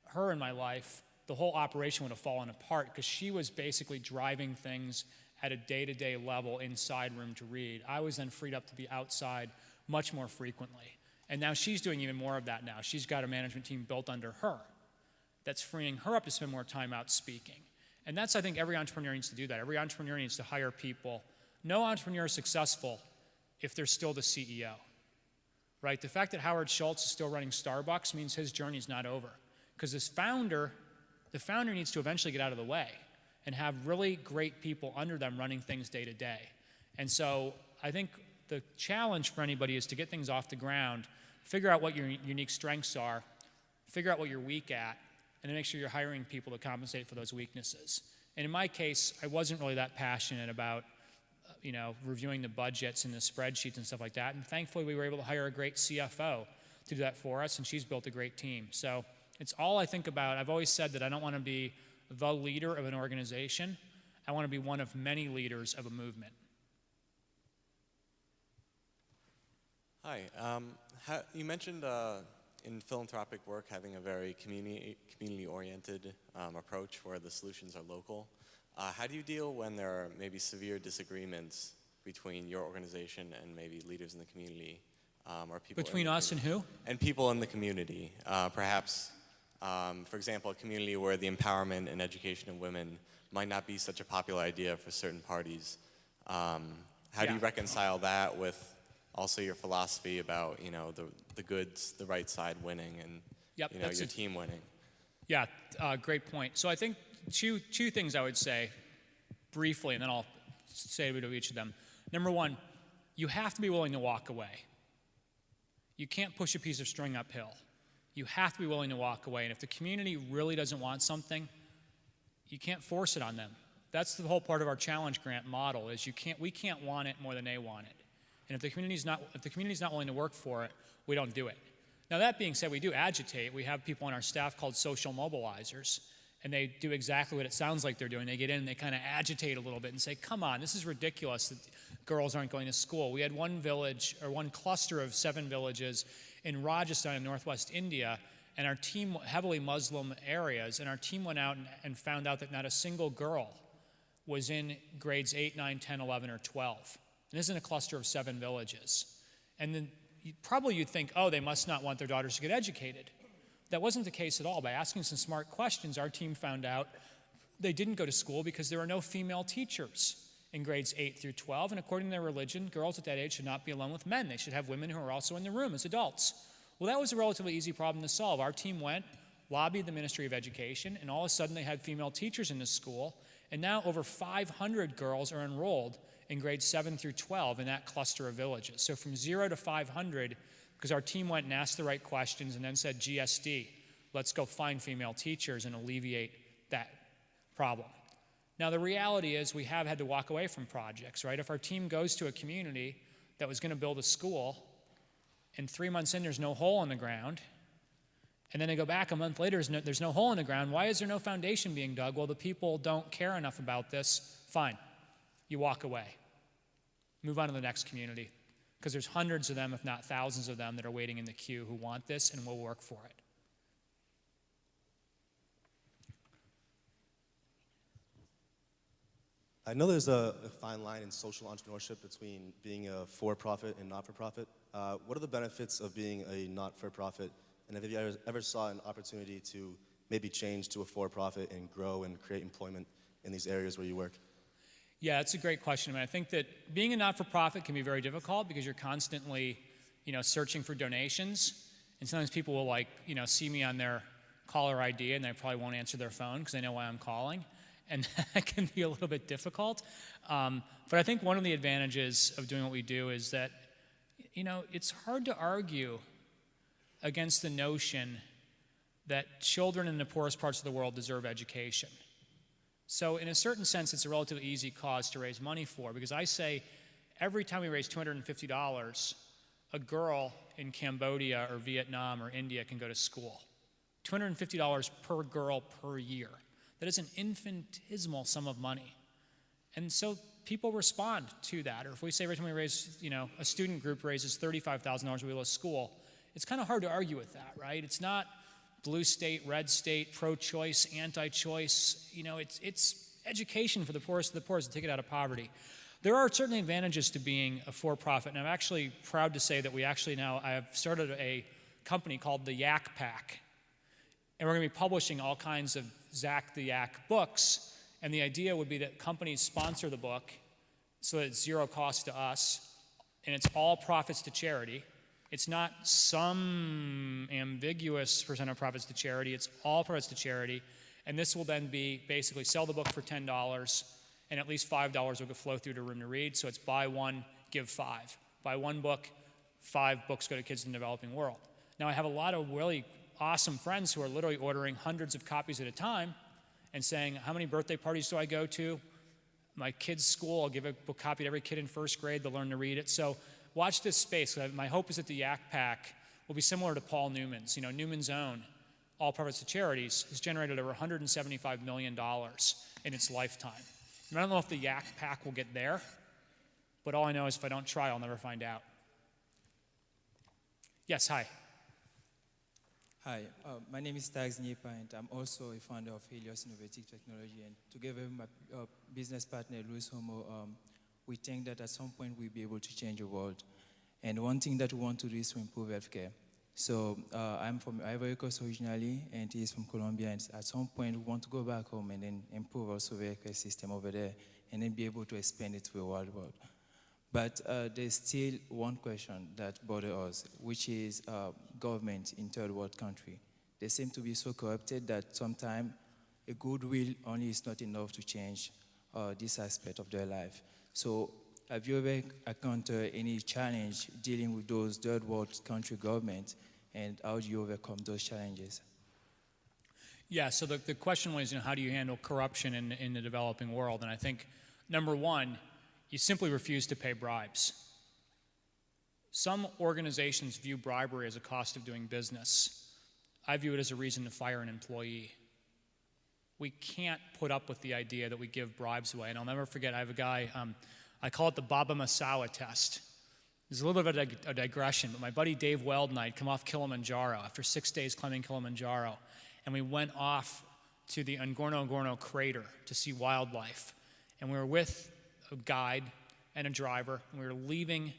her in my life, the whole operation would have fallen apart, because she was basically driving things at a day-to-day level inside Room to Read. I was then freed up to be outside much more frequently. And now she's doing even more of that now. She's got a management team built under her that's freeing her up to spend more time out speaking. And that's, I think, every entrepreneur needs to do that. Every entrepreneur needs to hire people. No entrepreneur is successful if they're still the CEO, right? The fact that Howard Schultz is still running Starbucks means his journey's not over. Because the founder needs to eventually get out of the way and have really great people under them running things day to day. And so I think the challenge for anybody is to get things off the ground, figure out what your unique strengths are, figure out what you're weak at, and then make sure you're hiring people to compensate for those weaknesses. And in my case, I wasn't really that passionate about reviewing the budgets and the spreadsheets and stuff like that. And thankfully, we were able to hire a great CFO to do that for us, and she's built a great team. So it's all I think about. I've always said that I don't want to be the leader of an organization. I want to be one of many leaders of a movement. Hi. You mentioned in philanthropic work having a very community-oriented approach where the solutions are local. How do you deal when there are maybe severe disagreements between your organization and maybe leaders in the community or people? Between us and who? And people in the community. Perhaps, for example, a community where the empowerment and education of women might not be such a popular idea for certain parties. How do you reconcile that with also your philosophy about the goods, the right side winning, and your team winning? Yeah, great point. So I think two things I would say briefly, and then I'll say to each of them. Number one, you have to be willing to walk away. You can't push a piece of string uphill. You have to be willing to walk away. And if the community really doesn't want something, you can't force it on them. That's the whole part of our challenge grant model, is we can't want it more than they want it. And if the community's not willing to work for it, we don't do it. Now that being said, we do agitate. We have people on our staff called social mobilizers. and they do exactly what it sounds like they're doing. They get in and they kind of agitate a little bit and say, come on, this is ridiculous that girls aren't going to school. We had one village, or one cluster of 7 villages in Rajasthan in northwest India, and our team, heavily Muslim areas, and our team went out and found out that not a single girl was in grades 8, 9, 10, 11, or 12. And this is in a cluster of 7 villages. And then you'd think, oh, they must not want their daughters to get educated. That wasn't the case at all. By asking some smart questions, our team found out they didn't go to school because there were no female teachers in grades 8 through 12, and according to their religion, girls at that age should not be alone with men. They should have women who are also in the room as adults. Well, that was a relatively easy problem to solve. Our team went, lobbied the Ministry of Education, and all of a sudden they had female teachers in the school, and now over 500 girls are enrolled in grades 7 through 12 in that cluster of villages. So from 0 to 500, because our team went and asked the right questions and then said, GSD, let's go find female teachers and alleviate that problem. Now, the reality is we have had to walk away from projects, right? If our team goes to a community that was going to build a school, and 3 months in, there's no hole in the ground, and then they go back a month later, there's no hole in the ground, why is there no foundation being dug? Well, the people don't care enough about this. Fine. You walk away. Move on to the next community, because there's hundreds of them, if not thousands of them, that are waiting in the queue who want this and will work for it. I know there's a fine line in social entrepreneurship between being a for-profit and not-for-profit. What are the benefits of being a not-for-profit? And have you ever saw an opportunity to maybe change to a for-profit and grow and create employment in these areas where you work? Yeah, that's a great question. I mean, I think that being a not-for-profit can be very difficult because you're constantly, searching for donations. And sometimes people will see me on their caller ID and they probably won't answer their phone because they know why I'm calling. And that can be a little bit difficult. But I think one of the advantages of doing what we do is that, it's hard to argue against the notion that children in the poorest parts of the world deserve education. So in a certain sense, it's a relatively easy cause to raise money for, because I say every time we raise $250, a girl in Cambodia or Vietnam or India can go to school. $250 per girl per year. That is an infinitesimal sum of money. And so people respond to that. Or if we say every time we raise, a student group raises $35,000 we build a school, it's kind of hard to argue with that, right? It's not blue state, red state, pro-choice, anti-choice. It's education for the poorest of the poorest, to take it out of poverty. There are certainly advantages to being a for-profit, and I'm actually proud to say that I have started a company called the Yak Pack. And we're going to be publishing all kinds of Zach the Yak books, and the idea would be that companies sponsor the book so that it's zero cost to us, and it's all profits to charity. It's not some ambiguous percent of profits to charity, it's all profits to charity, and this will then be basically sell the book for $10, and at least $5 will flow through to Room to Read, so it's buy one, give 5. Buy one book, 5 books go to kids in the developing world. Now, I have a lot of really awesome friends who are literally ordering hundreds of copies at a time and saying, how many birthday parties do I go to? My kid's school, I'll give a book copy to every kid in first grade, they'll learn to read it. So watch this space. My hope is that the Yak Pack will be similar to Paul Newman's. Newman's Own, all profits to charities, has generated over $175 million in its lifetime. And I don't know if the Yak Pack will get there, but all I know is if I don't try, I'll never find out. Yes, hi. Hi, my name is Tags Nyepa, and I'm also a founder of Helios Innovative Technology. And together with my business partner, Luis Homo, we think that at some point we'll be able to change the world. And one thing that we want to do is to improve healthcare. So I'm from Ivory Coast originally, and he's from Colombia. And at some point, we want to go back home and then improve also the healthcare system over there, and then be able to expand it to the world. But there's still one question that bothers us, which is government in third world country. They seem to be so corrupted that sometimes a goodwill only is not enough to change this aspect of their life. So have you ever encountered any challenge dealing with those third world country governments, and how do you overcome those challenges? Yeah, so the question was, how do you handle corruption in the developing world? And I think, number one, you simply refuse to pay bribes. Some organizations view bribery as a cost of doing business. I view it as a reason to fire an employee. we can't put up with the idea that we give bribes away. And I'll never forget, I have a guy, I call it the Baba Masawa test. There's a little bit of a digression, but my buddy Dave Weld and I had come off Kilimanjaro after 6 days climbing Kilimanjaro, and we went off to the Ngorongoro crater to see wildlife. And we were with a guide and a driver, and we were leaving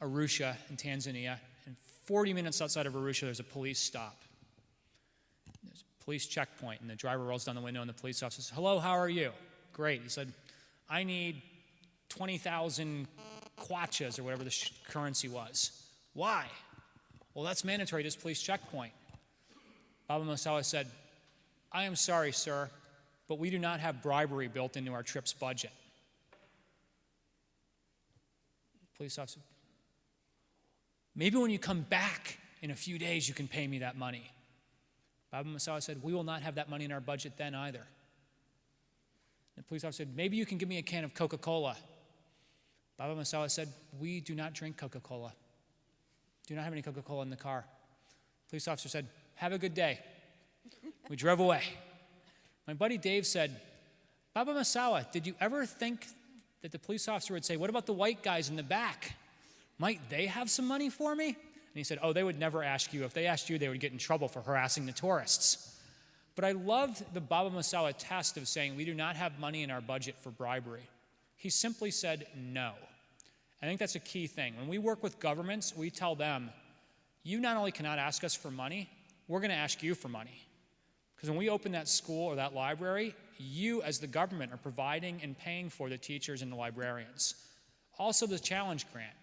Arusha in Tanzania, and 40 minutes outside of Arusha, there's a police stop. There's a police checkpoint, and the driver rolls down the window, and the police officer says, "Hello, how are you?" "Great." He said, "I need 20,000 kwachas," or whatever the currency was. "Why?" "Well, that's mandatory, this police checkpoint." Baba Masawa said, "I am sorry, sir, but we do not have bribery built into our trip's budget." Police officer, "Maybe when you come back in a few days, you can pay me that money." Baba Masawa said, "We will not have that money in our budget then either." The police officer said, "Maybe you can give me a can of Coca-Cola." Baba Masawa said, "We do not drink Coca-Cola. Do not have any Coca-Cola in the car." Police officer said, "Have a good day." We drove away. My buddy Dave said, "Baba Masawa, did you ever think that the police officer would say, 'What about the white guys in the back? Might they have some money for me?' And he said, 'Oh, they would never ask you. If they asked you, they would get in trouble for harassing the tourists.'" But I loved the Baba Masawa test of saying we do not have money in our budget for bribery. He simply said no. I think that's a key thing. When we work with governments, we tell them, you not only cannot ask us for money, we're going to ask you for money. Because when we open that school or that library, you as the government are providing and paying for the teachers and the librarians. Also the challenge grant.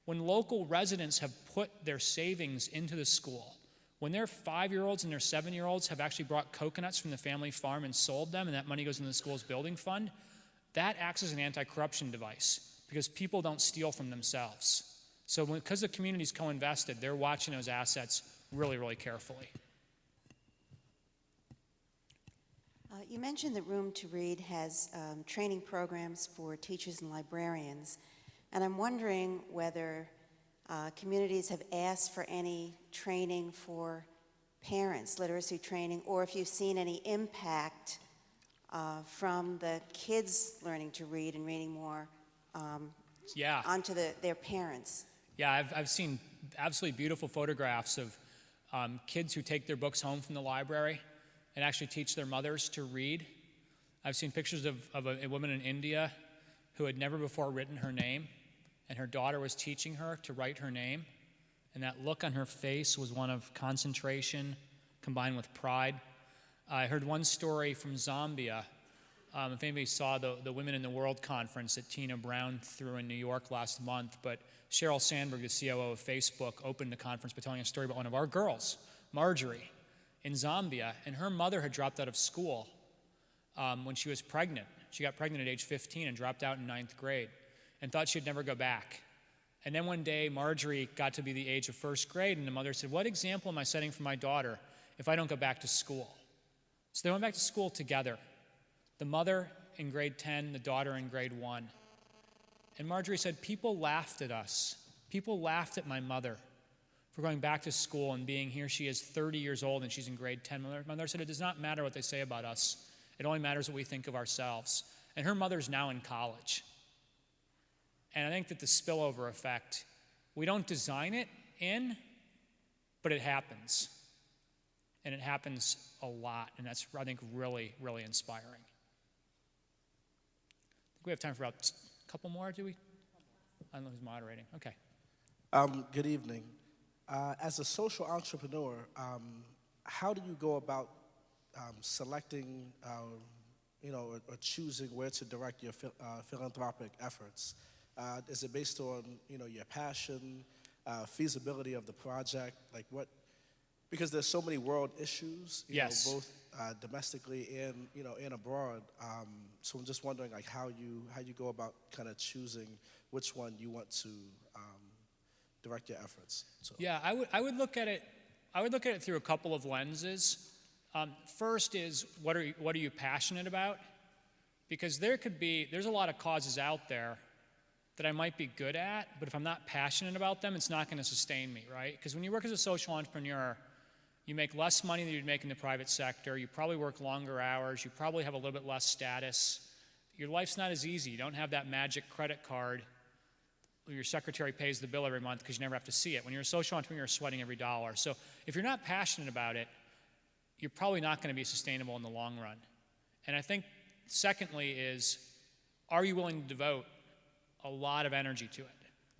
When local residents have put their savings into the school, when their 5-year-olds and their 7-year-olds have actually brought coconuts from the family farm and sold them, and that money goes into the school's building fund, that acts as an anti-corruption device because people don't steal from themselves. So because the community's co-invested, they're watching those assets really, really carefully. You mentioned that Room to Read has training programs for teachers and librarians, and I'm wondering whether communities have asked for any training for parents, literacy training, or if you've seen any impact from the kids learning to read and reading more onto their parents. Yeah, I've seen absolutely beautiful photographs of kids who take their books home from the library and actually teach their mothers to read. I've seen pictures of a woman in India who had never before written her name, and her daughter was teaching her to write her name, and that look on her face was one of concentration combined with pride. I heard one story from Zambia. If anybody saw the Women in the World conference that Tina Brown threw in New York last month, but Sheryl Sandberg, the COO of Facebook, opened the conference by telling a story about one of our girls, Marjorie, in Zambia, and her mother had dropped out of school when she was pregnant. She got pregnant at age 15 and dropped out in 9th grade and thought she'd never go back. And then one day, Marjorie got to be the age of 1st grade, and the mother said, "What example am I setting for my daughter if I don't go back to school?" So they went back to school together. The mother in grade 10, the daughter in grade 1. And Marjorie said, "People laughed at us. People laughed at my mother for going back to school and being here. She is 30 years old and she's in grade 10. My mother said, it does not matter what they say about us. It only matters what we think of ourselves." And her mother's now in college. And I think that the spillover effect, we don't design it in, but it happens. And it happens a lot. And that's, I think, really, really inspiring. I think we have time for about a couple more, do we? I don't know who's moderating. Okay. Good evening. As a social entrepreneur, how do you go about selecting, or choosing where to direct your philanthropic efforts? Is it based on, your passion, feasibility of the project, like what? Because there's so many world issues, yes, both domestically and and abroad. So I'm just wondering, like how you go about kind of choosing which one you want to direct your efforts. So. Yeah, I would look at it. I would look at it through a couple of lenses. First is what are you passionate about? Because there's a lot of causes out there that I might be good at, but if I'm not passionate about them, it's not going to sustain me, right? Because when you work as a social entrepreneur, You make less money than you'd make in the private sector. You probably work longer hours. You probably have a little bit less status. Your life's not as easy. You don't have that magic credit card where your secretary pays the bill every month because you never have to see it. When you're a social entrepreneur, you're sweating every dollar. So if you're not passionate about it, you're probably not going to be sustainable in the long run. And I think, secondly, is are you willing to devote a lot of energy to it?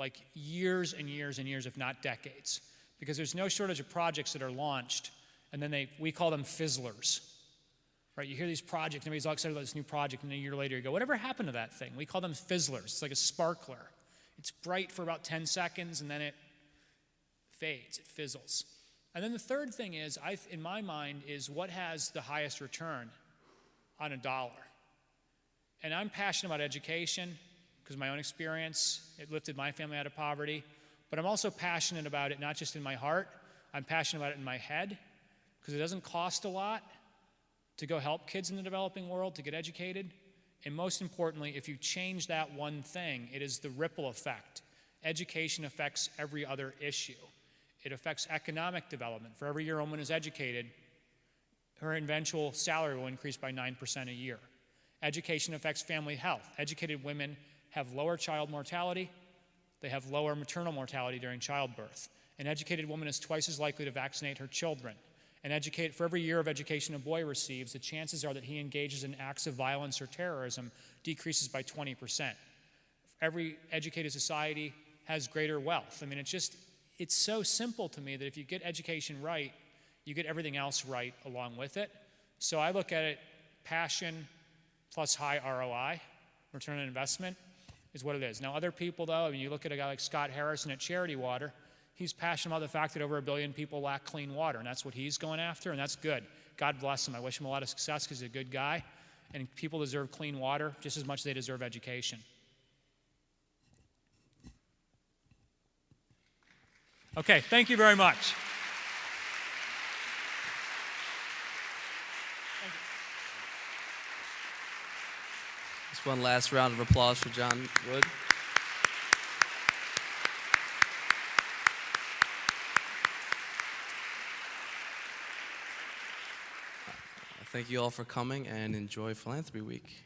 Like years and years and years, if not decades. Because there's no shortage of projects that are launched, and then we call them fizzlers. Right? You hear these projects, everybody's all excited about this new project, and a year later you go, whatever happened to that thing? We call them fizzlers. It's like a sparkler. It's bright for about 10 seconds, and then it fades, it fizzles. And then the third thing is, in my mind, is what has the highest return on a dollar. And I'm passionate about education because of my own experience. It lifted my family out of poverty. But I'm also passionate about it not just in my heart, I'm passionate about it in my head because it doesn't cost a lot to go help kids in the developing world to get educated. And most importantly, if you change that one thing, it is the ripple effect. Education affects every other issue. It affects economic development. For every year a woman is educated, her eventual salary will increase by 9% a year. Education affects family health. Educated women have lower child mortality. They have lower maternal mortality during childbirth. An educated woman is twice as likely to vaccinate her children. For every year of education a boy receives, the chances are that he engages in acts of violence or terrorism decreases by 20%. Every educated society has greater wealth. I mean, it's so simple to me that if you get education right, you get everything else right along with it. So I look at it, passion plus high ROI, return on investment, is what it is. Now, other people, though, I mean, you look at a guy like Scott Harrison at Charity Water, he's passionate about the fact that over 1 billion people lack clean water, and that's what he's going after, and that's good. God bless him. I wish him a lot of success because he's a good guy, and people deserve clean water just as much as they deserve education. Okay, thank you very much. Just one last round of applause for John Wood. Thank you all for coming and enjoy Philanthropy Week.